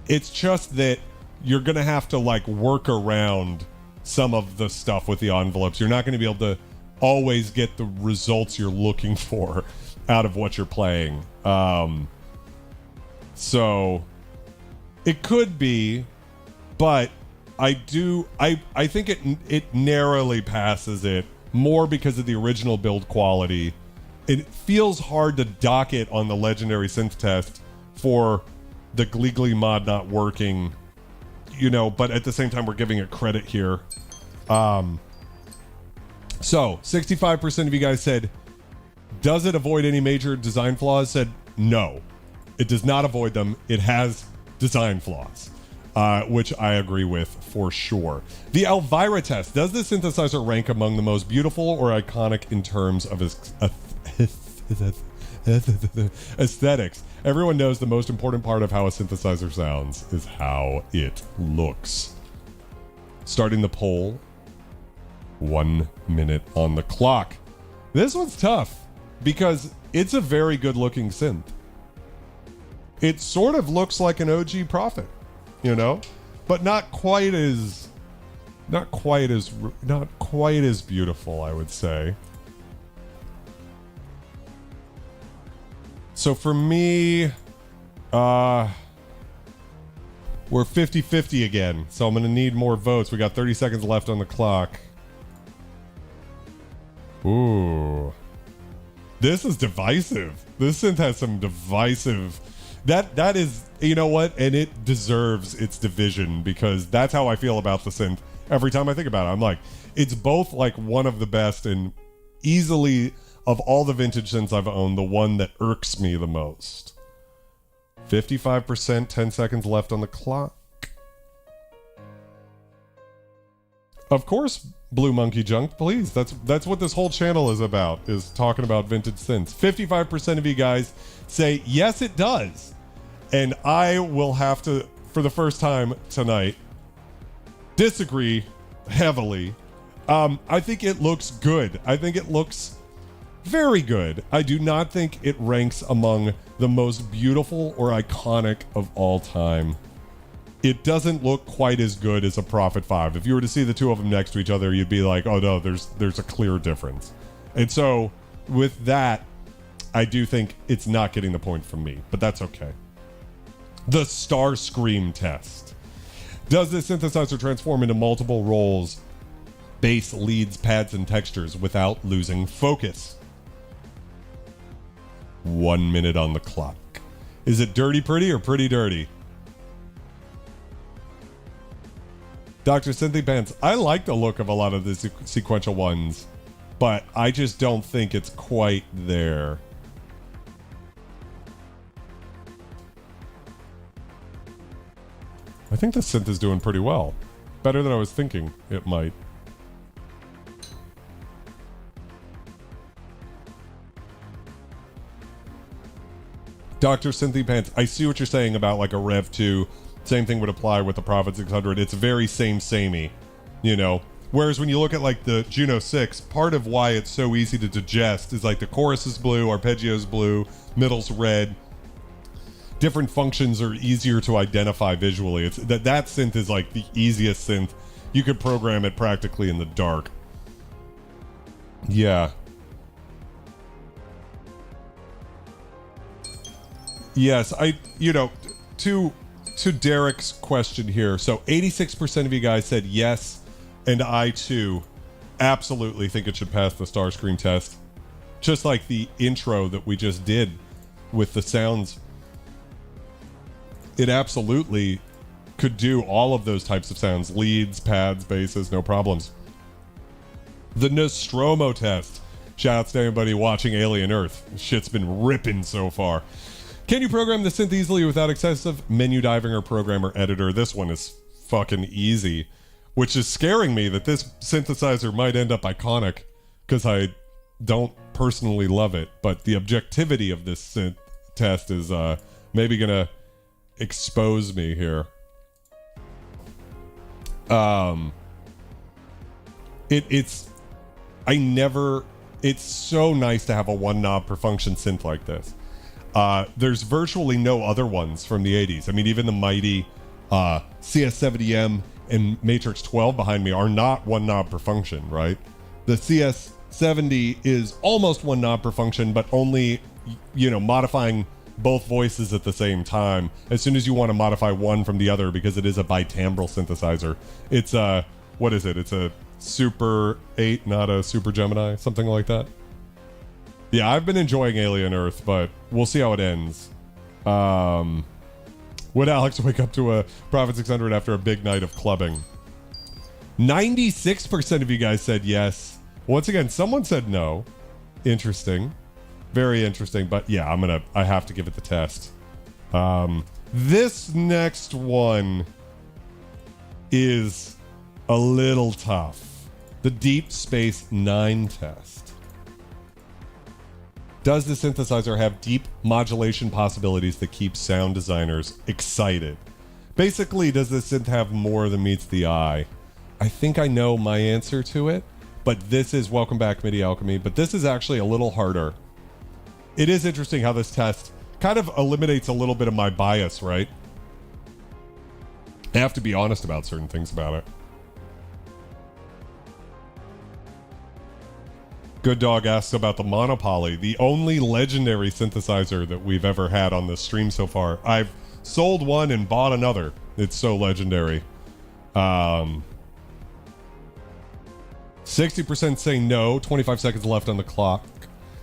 It's just that you're going to have to like work around some of the stuff with the envelopes. You're not going to be able to always get the results you're looking for out of what you're playing. So it could be, but I think it narrowly passes it more because of the original build quality it feels hard to dock it on the Legendary Synth Test for the GliGli mod not working, you know, but at the same time, we're giving it credit here. So 65% of you guys said, does it avoid any major design flaws? Said no, it does not avoid them. It has design flaws, which I agree with for sure. The Elvira test, does the synthesizer rank among the most beautiful or iconic in terms of its aesthetics? Everyone knows the most important part of how a synthesizer sounds is how it looks. Starting the poll, 1 minute on the clock. This one's tough because it's a very good looking synth. It sort of looks like an OG Prophet, you know, but not quite as beautiful, I would say. So for me, we're 50-50 again. So I'm going to need more votes. We got 30 seconds left on the clock. Ooh. This is divisive. This synth has some divisive... That is, you know what? And it deserves its division because that's how I feel about the synth every time I think about it. I'm like, it's both like one of the best and easily of all the vintage synths I've owned, the one that irks me the most. 55%, 10 seconds left on the clock. Of course, Blue Monkey Junk, please. That's what this whole channel is about, is talking about vintage synths. 55% of you guys say, yes, it does. And I will have to, for the first time tonight, disagree heavily. I think it looks good. I think it looks very good. I do not think it ranks among the most beautiful or iconic of all time. It doesn't look quite as good as a Prophet 5. If you were to see the two of them next to each other, you'd be like, oh no, there's a clear difference. And so with that, I do think it's not getting the point from me, but that's okay. The Starscream test. Does this synthesizer transform into multiple roles, bass, leads, pads, and textures without losing focus? 1 minute on the clock. Is it dirty pretty or pretty dirty? Dr. Cynthia Pants, I like the look of a lot of the sequential ones, but I just don't think it's quite there. I think the synth is doing pretty well. Better than I was thinking it might. Dr. Cynthia Pants, I see what you're saying about like a Rev 2. Same thing would apply with the Prophet-600. It's very samey, you know. Whereas when you look at like the Juno-6, part of why it's so easy to digest is like the chorus is blue, arpeggio's blue, middle's red. Different functions are easier to identify visually. It's that synth is like the easiest synth. You could program it practically in the dark. Yeah. Yes, to Derek's question here. So 86% of you guys said yes, and I too absolutely think it should pass the Starscream test. Just like the intro that we just did with the sounds. It absolutely could do all of those types of sounds. Leads, pads, basses, no problems. The Nostromo test. Shout out to everybody watching Alien Earth. Shit's been ripping so far. Can you program the synth easily without excessive menu diving or program or editor? This one is fucking easy, which is scaring me that this synthesizer might end up iconic because I don't personally love it, but the objectivity of this synth test is maybe gonna expose me here. It's so nice to have a one knob per function synth like this. There's virtually no other ones from the 80s. I mean, even the MIDI CS70M and Matrix 12 behind me are not one knob per function, right? The CS70 is almost one knob per function, but only, you know, modifying both voices at the same time. As soon as you want to modify one from the other, because it is a bitimbral synthesizer. It's what is it? It's a Super 8, not a Super Gemini, something like that. Yeah, I've been enjoying Alien Earth, but we'll see how it ends. Would Alex wake up to a Prophet-600 after a big night of clubbing? 96% of you guys said yes. Once again, someone said no. Interesting. Very interesting. But yeah, I have to give it the test. This next one is a little tough. The Deep Space Nine test. Does the synthesizer have deep modulation possibilities that keep sound designers excited? Basically, does the synth have more than meets the eye? I think I know my answer to it, but this is, welcome back MIDI Alchemy, but this is actually a little harder. It is interesting how this test kind of eliminates a little bit of my bias, right? I have to be honest about certain things about it. Good Dog asks about the Monopoly, the only legendary synthesizer that we've ever had on this stream so far. I've sold one and bought another. It's so legendary. 60% say no, 25 seconds left on the clock.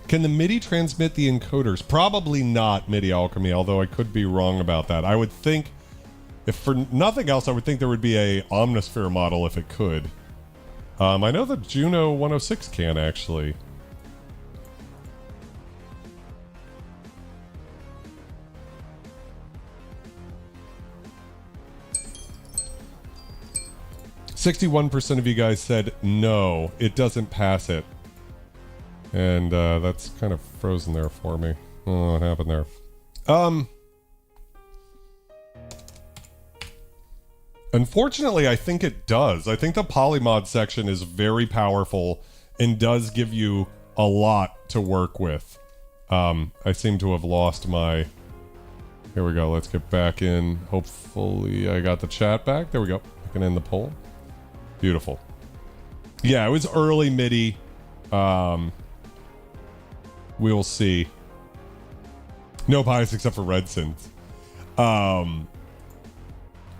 Can the MIDI transmit the encoders? Probably not, MIDI Alchemy, although I could be wrong about that. I would think, if for nothing else, I would think there would be a Omnisphere model if it could. I know the Juno-106 can, actually. "61% of you guys said no, it doesn't pass it." And that's kind of frozen there for me. Oh, what happened there? Unfortunately, I think it does. I think the polymod section is very powerful and does give you a lot to work with. I seem to have lost my... Here we go. Let's get back in. Hopefully I got the chat back. There we go. I can end the poll. Beautiful. Yeah, it was early MIDI. We'll see. No bias except for red synth.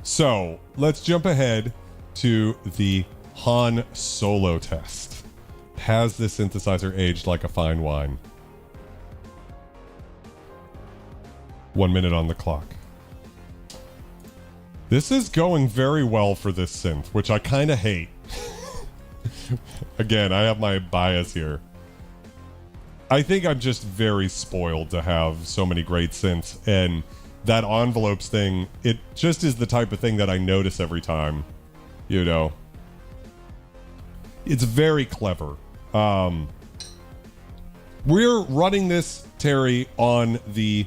So let's jump ahead to the Han Solo test. Has the synthesizer aged like a fine wine? 1 minute on the clock. This is going very well for this synth, which I kind of hate. Again, I have my bias here. I think I'm just very spoiled to have so many great synths, and that envelopes thing, it just is the type of thing that I notice every time, you know. It's very clever. We're running this, Terry, on the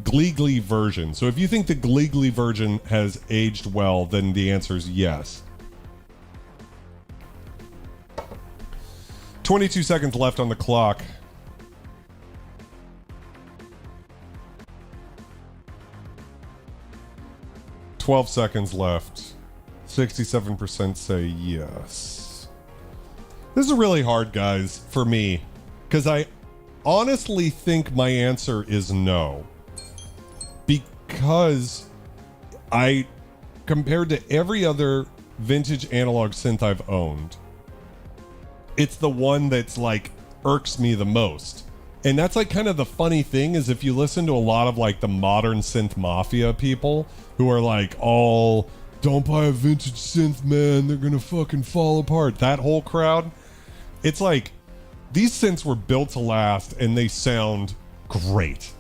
GliGli version. So if you think the GliGli version has aged well, then the answer is yes. 22 seconds left on the clock. $12 seconds left. 67% say yes. This is really hard, guys, for me, because I honestly think my answer is no. Because compared to every other vintage analog synth I've owned, it's the one that's like irks me the most. And that's like kind of the funny thing is if you listen to a lot of like the modern synth mafia people who are like, oh, don't buy a vintage synth, man, they're gonna fucking fall apart. That whole crowd, it's like these synths were built to last and they sound great.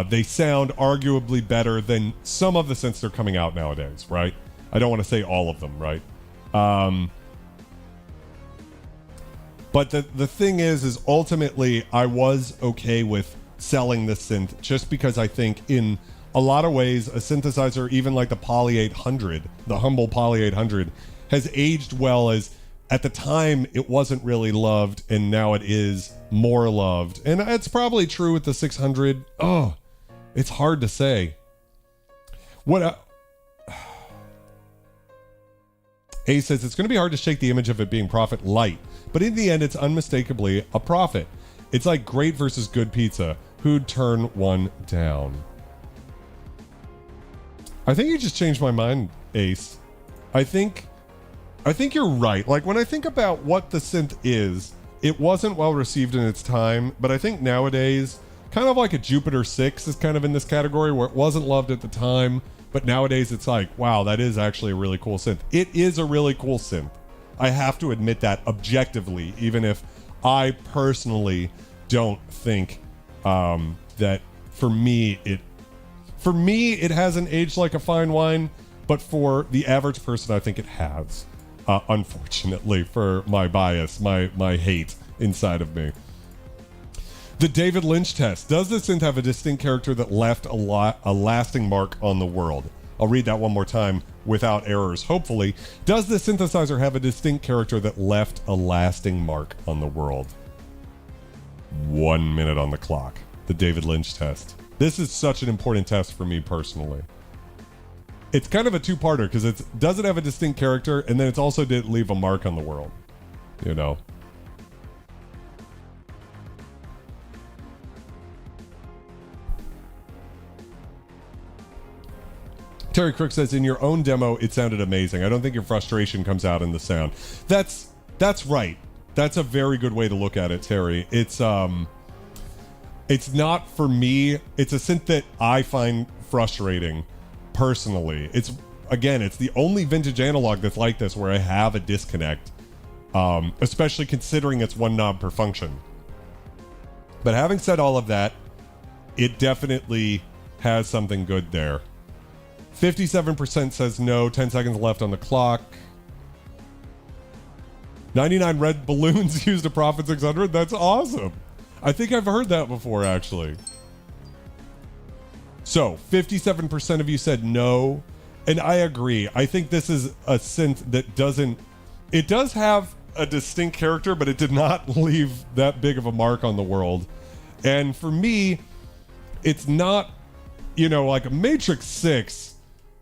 They sound arguably better than some of the synths that are coming out nowadays, right? I don't want to say all of them, right? But the thing is ultimately I was okay with selling this synth just because I think in a lot of ways a synthesizer, even like the Poly 800, the humble Poly 800, has aged well. As at the time it wasn't really loved and now it is more loved. And it's probably true with the 600. Oh, it's hard to say. A says it's going to be hard to shake the image of it being Prophet light, but in the end, it's unmistakably a Prophet. It's like great versus good pizza. Who'd turn one down? I think you just changed my mind, Ace. I think you're right. Like when I think about what the synth is, it wasn't well received in its time, but I think nowadays, kind of like a Jupiter-6 is kind of in this category where it wasn't loved at the time, but nowadays it's like, wow, that is actually a really cool synth. It is a really cool synth. I have to admit that objectively, even if I personally don't think that for me it hasn't aged like a fine wine, but for the average person, I think it has. Unfortunately, for my bias, my hate inside of me. The David Lynch test. Does the synth have a distinct character that left a lasting mark on the world? I'll read that one more time without errors, hopefully. Does the synthesizer have a distinct character that left a lasting mark on the world? 1 minute on the clock. The David Lynch test. This is such an important test for me personally. It's kind of a two-parter because it's, does it have a distinct character? And then it's also, did it leave a mark on the world? You know? Terry Crook says, in your own demo, it sounded amazing. I don't think your frustration comes out in the sound. That's right. That's a very good way to look at it, Terry. It's not for me. It's a synth that I find frustrating personally. It's the only vintage analog that's like this where I have a disconnect, especially considering it's one knob per function. But having said all of that, it definitely has something good there. 57% says no, 10 seconds left on the clock. 99 red balloons used a Prophet-600. That's awesome. I think I've heard that before, actually. So, 57% of you said no, and I agree. I think this is a synth that doesn't... It does have a distinct character, but it did not leave that big of a mark on the world. And for me, it's not, like a Matrix 6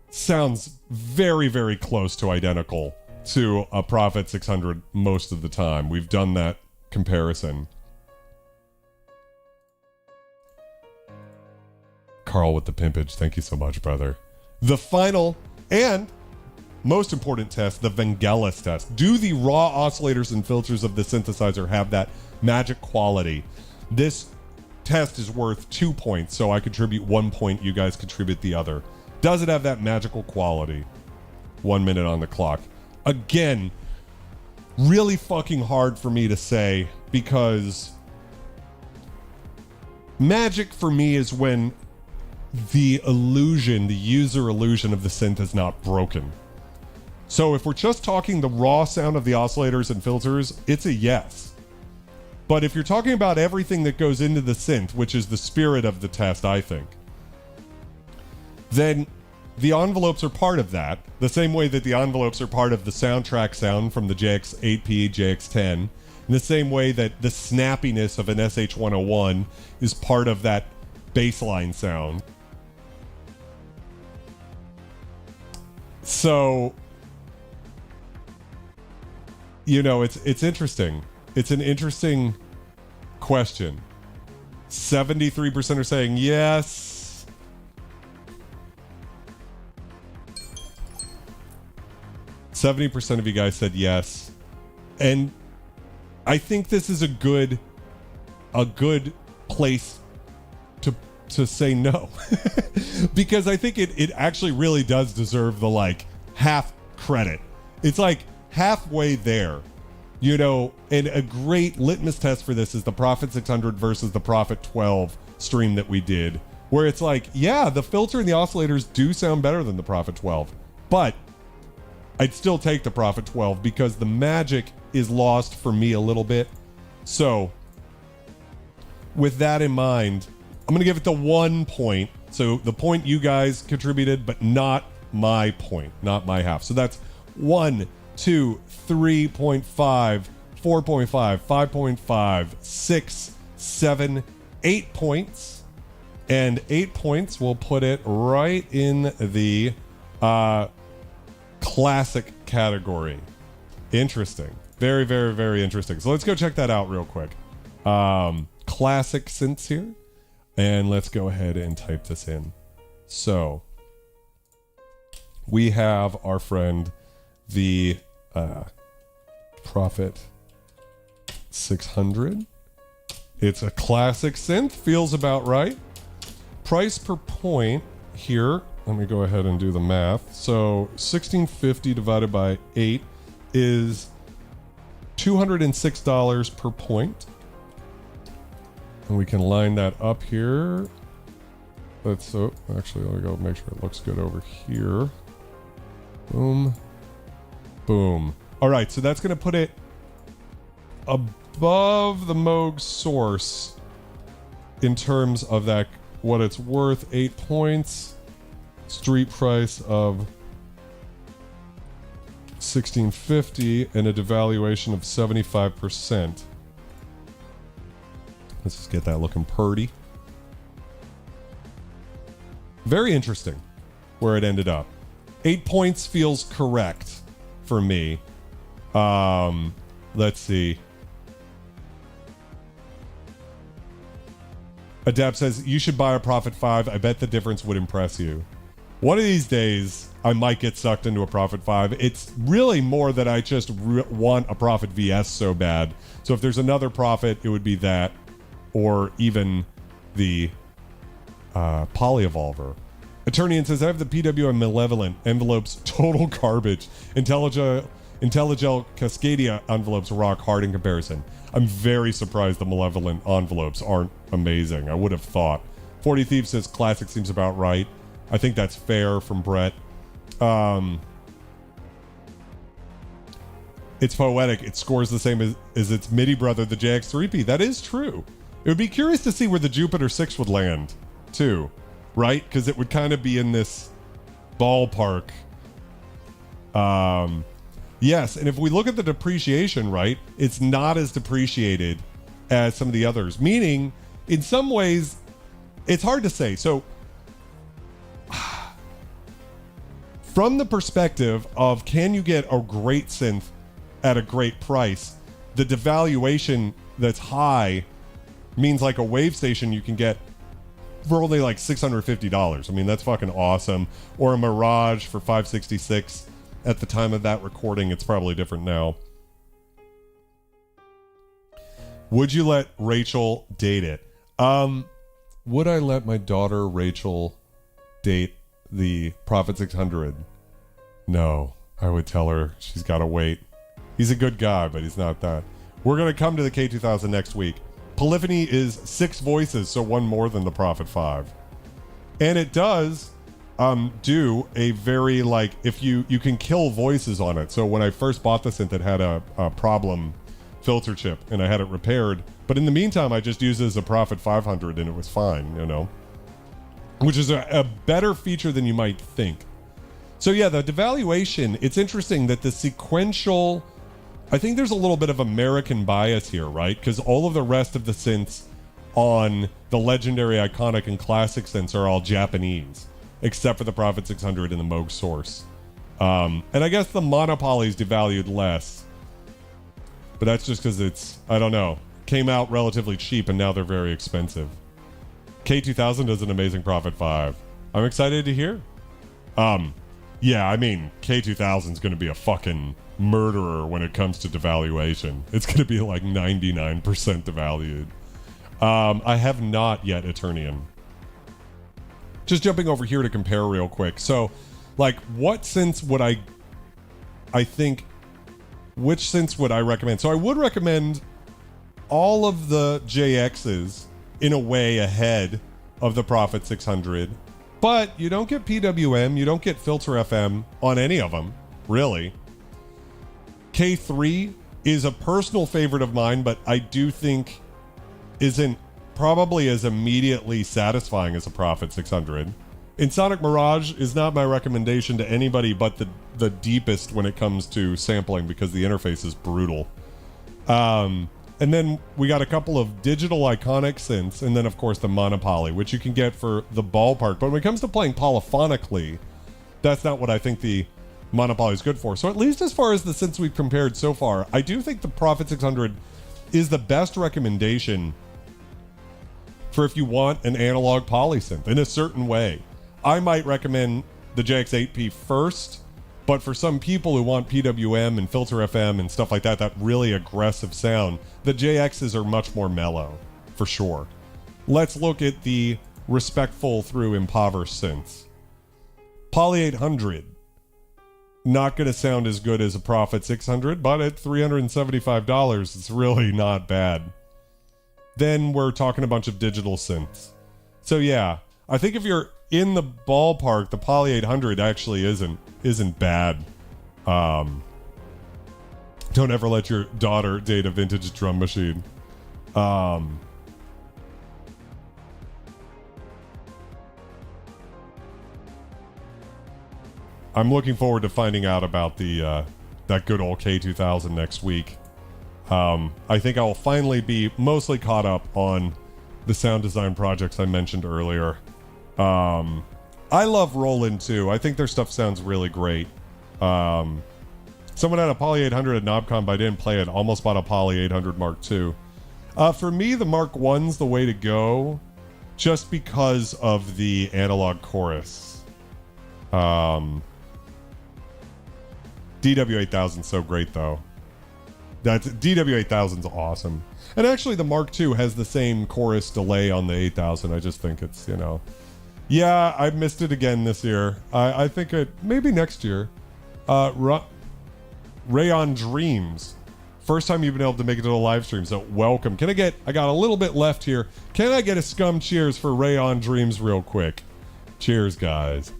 sounds very, very close to identical to a Prophet-600 most of the time. We've done that comparison. Carl with the pimpage. Thank you so much, brother. The final and most important test, the Vangelis test. Do the raw oscillators and filters of the synthesizer have that magic quality? This test is worth 2 points, so I contribute 1 point. You guys contribute the other. Does it have that magical quality? 1 minute on the clock. Again, really fucking hard for me to say because magic for me is when the illusion, the user illusion of the synth is not broken. So if we're just talking the raw sound of the oscillators and filters, it's a yes. But if you're talking about everything that goes into the synth, which is the spirit of the test, I think, then the envelopes are part of that, the same way that the envelopes are part of the soundtrack sound from the JX8P, JX10, in the same way that the snappiness of an SH101 is part of that bassline sound. So, it's interesting. It's an interesting question. 73% are saying yes. 70% of you guys said yes. And I think this is a good place to say no. Because I think it actually really does deserve the half credit. It's halfway there. And a great litmus test for this is the Prophet-600 versus the Prophet-12 stream that we did, where it's yeah, the filter and the oscillators do sound better than the Prophet-12, but I'd still take the Prophet-12 because the magic is lost for me a little bit. So, with that in mind, I'm going to give it the 1 point. So, the point you guys contributed, but not my point, not my half. So, that's 1, 2, 3.5, 4.5, 5.5, 6, 7, 8 points. And 8 points will put it right in the classic category. Interesting. Very, very, very interesting. So let's go check that out real quick. Classic synths here. And let's go ahead and type this in. So we have our friend, the Prophet 600. It's a classic synth, feels about right. Price per point here, let me go ahead and do the math. So 1650 divided by 8 is $206 per point. And we can line that up here. Actually, let me go make sure it looks good over here. Boom. Boom. All right, so that's going to put it above the Moog source in terms of that, what it's worth. 8 points, street price of 1650, and a devaluation of 75%. Let's just get that looking purty. Very interesting where it ended up. 8 points feels correct for me. Let's see. Adapt says, you should buy a Prophet 5. I bet the difference would impress you. One of these days, I might get sucked into a Prophet 5. It's really more that I just want a Prophet VS so bad. So if there's another Prophet, it would be that. Or even the Polyevolver. Eternian says, I have the PWM Malevolent envelopes, total garbage. IntelliGel Cascadia envelopes rock hard in comparison. I'm very surprised the Malevolent envelopes aren't amazing. I would have thought. 40 Thieves says classic seems about right. I think that's fair from Brett. It's poetic. It scores the same as its MIDI brother, the JX3P. That is true. It would be curious to see where the Jupiter-6 would land, too. Right? Because it would kind of be in this ballpark. Yes, and if we look at the depreciation, right, it's not as depreciated as some of the others. Meaning, in some ways, it's hard to say. So, from the perspective of can you get a great synth at a great price, the devaluation that's high means like a wave station you can get for only like $650. I mean, that's fucking awesome. Or a Mirage for $566. At the time of that recording, it's probably different now. Would you let Rachel date it? Would I let my daughter Rachel date the Prophet-600? No. I would tell her she's got to wait. He's a good guy, but he's not that. We're going to come to the K2000 next week. Polyphony is 6 voices, so one more than the Prophet 5. And it does do a very, like, if you can kill voices on it. So when I first bought the synth, it had a problem filter chip, and I had it repaired. But in the meantime, I just used it as a Prophet 500, and it was fine, you know? Which is a better feature than you might think. So yeah, the devaluation, it's interesting that the sequential... I think there's a little bit of American bias here, right? Because all of the rest of the synths on the legendary, iconic, and classic synths are all Japanese, except for the Prophet 600 and the Moog source. And I guess the monopoly's devalued less. But that's just because it's, I don't know, came out relatively cheap and now they're very expensive. K2000 does an amazing Prophet 5. I'm excited to hear. Yeah, I mean, K2000 is going to be a fucking murderer when it comes to devaluation. It's going to be like 99% devalued. I have not yet Eternian. Just jumping over here to compare real quick. So, like, what synths would which synths would I recommend? So I would recommend all of the JXs in a way ahead of the Prophet 600. But you don't get PWM, you don't get Filter FM on any of them, really. K3 is a personal favorite of mine, but I do think isn't probably as immediately satisfying as a Prophet 600. Insonic Mirage is not my recommendation to anybody but the deepest when it comes to sampling because the interface is brutal. And then we got a couple of digital iconic synths, and then of course the monopoly, which you can get for the ballpark. But when it comes to playing polyphonically, that's not what I think the monopoly is good for. So at least as far as the synths we've compared so far, I do think the Prophet 600 is the best recommendation for if you want an analog polysynth in a certain way. I might recommend the JX8P first, But for some people who want PWM and filter FM and stuff like that, that really aggressive sound, the JXs are much more mellow, for sure. Let's look at the respectful through impoverished synths. Poly 800. Not going to sound as good as a Prophet-600, but at $375, it's really not bad. Then we're talking a bunch of digital synths. So yeah, I think if you're in the ballpark, the Poly 800 actually isn't bad. Don't ever let your daughter date a vintage drum machine. I'm looking forward to finding out about the that good old K2000 next week. I think I will finally be mostly caught up on the sound design projects I mentioned earlier. I love Roland too. I think their stuff sounds really great. Someone had a Poly 800 at NobCon, but I didn't play it. Almost bought a Poly 800 Mark II. For me, the Mark I's the way to go, just because of the analog chorus. DW8000's so great though. DW8000's awesome. And actually the Mark II has the same chorus delay on the 8000. I just think it's, you know. Yeah, I missed it again this year. I think it, maybe next year. Rayon Dreams. First time you've been able to make it to the live stream, so welcome. I got a little bit left here. Can I get a scum cheers for Rayon Dreams real quick? Cheers, guys.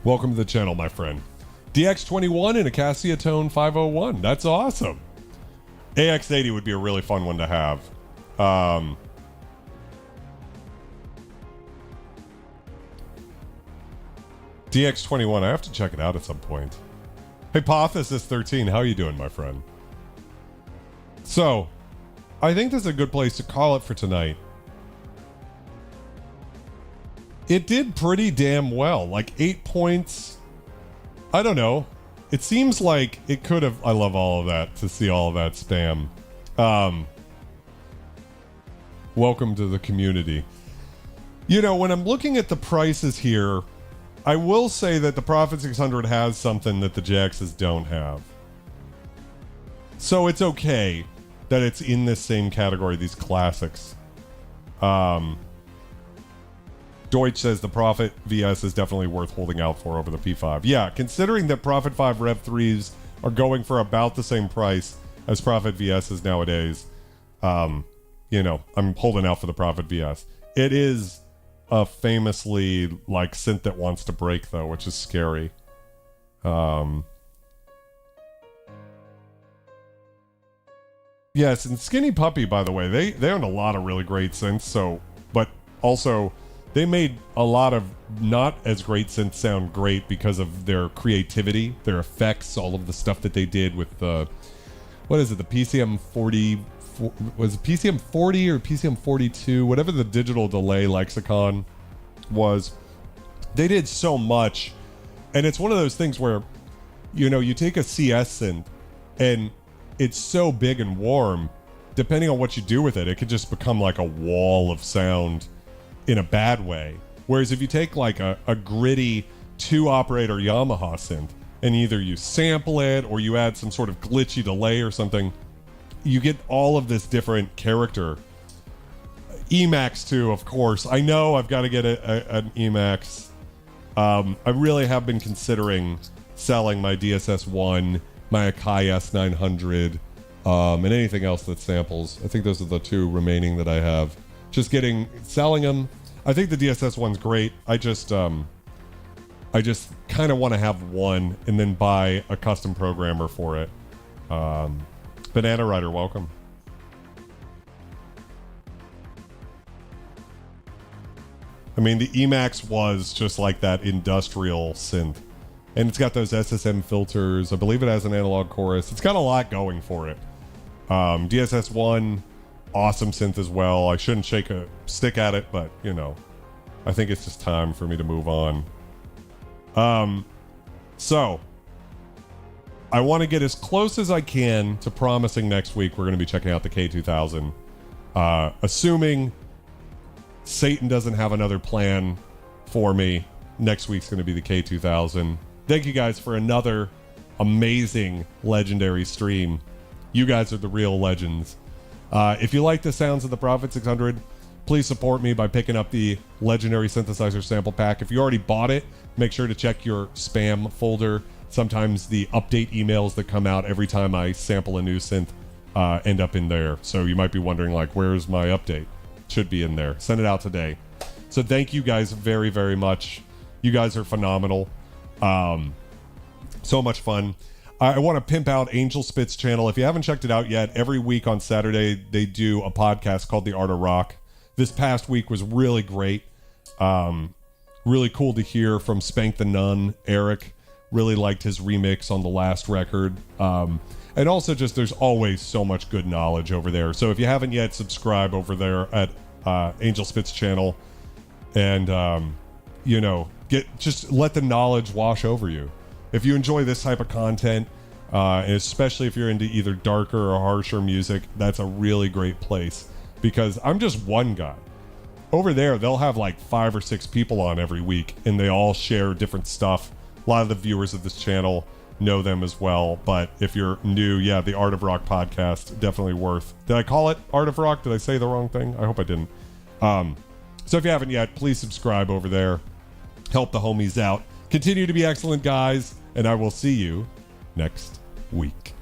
Welcome to the channel, my friend. DX21 and a Cassia Tone 501. That's awesome. AX80 would be a really fun one to have. DX21, I have to check it out at some point. Hypothesis 13, how are you doing, my friend? So, I think this is a good place to call it for tonight. It did pretty damn well, like 8 points. I don't know. It seems like it could have, I love all of that, to see all of that spam. Welcome to the community. You know, when I'm looking at the prices here, I will say that the Prophet-600 has something that the JXs don't have. So it's okay that it's in this same category, these classics. Deutsch says the Prophet VS is definitely worth holding out for over the P5. Yeah, considering that Prophet 5 Rev 3s are going for about the same price as Prophet VSs nowadays, you know, I'm holding out for the Prophet VS. It is a famously, like, synth that wants to break, though, which is scary. Yes, and Skinny Puppy, by the way, they own a lot of really great synths, so, but also they made a lot of not as great synths sound great because of their creativity, their effects, all of the stuff that they did with the, what is it, the PCM 40, was it PCM 40 or PCM 42, whatever the digital delay lexicon was. They did so much, and it's one of those things where, you know, you take a CS synth and it's so big and warm, depending on what you do with it, it could just become like a wall of sound in a bad way. Whereas if you take like a gritty 2-operator Yamaha synth and either you sample it or you add some sort of glitchy delay or something, you get all of this different character. Emax too, of course. I know I've got to get an Emax. I really have been considering selling my DSS-1, my Akai S900, and anything else that samples. I think those are the two remaining that I have. Selling them. I think the DSS-1's great. I just kind of want to have one and then buy a custom programmer for it. Banana Rider, welcome. I mean, the Emax was just like that industrial synth. And it's got those SSM filters. I believe it has an analog chorus. It's got a lot going for it. DSS-1, awesome synth as well. I shouldn't shake a stick at it, but, you know, I think it's just time for me to move on. So, I want to get as close as I can to promising next week we're going to be checking out the K2000. Assuming Satan doesn't have another plan for me Next week's going to be the K2000. Thank you guys for another amazing legendary stream. You guys are the real legends. If you like the sounds of the Prophet-600, please support me by picking up the Legendary Synthesizer Sample Pack. If you already bought it, make sure to check your spam folder. Sometimes the update emails that come out every time I sample a new synth end up in there. So you might be wondering, like, where's my update? Should be in there. Send it out today. So thank you guys very, very much. You guys are phenomenal. So much fun. I want to pimp out Angel Spit's channel. If you haven't checked it out yet, every week on Saturday, they do a podcast called The Art of Rock. This past week was really great. Really cool to hear from Spank the Nun, Eric. Really liked his remix on the last record. And also just there's always so much good knowledge over there. So if you haven't yet, subscribe over there at Angel Spit's channel. And, you know, just let the knowledge wash over you. If you enjoy this type of content, and especially if you're into either darker or harsher music, that's a really great place. Because I'm just one guy. Over there, they'll have like 5 or 6 people on every week, and they all share different stuff. A lot of the viewers of this channel know them as well. But if you're new, yeah, the Art of Rock podcast, definitely worth. Did I call it Art of Rock? Did I say the wrong thing? I hope I didn't. So if you haven't yet, please subscribe over there. Help the homies out. Continue to be excellent, guys, and I will see you next week.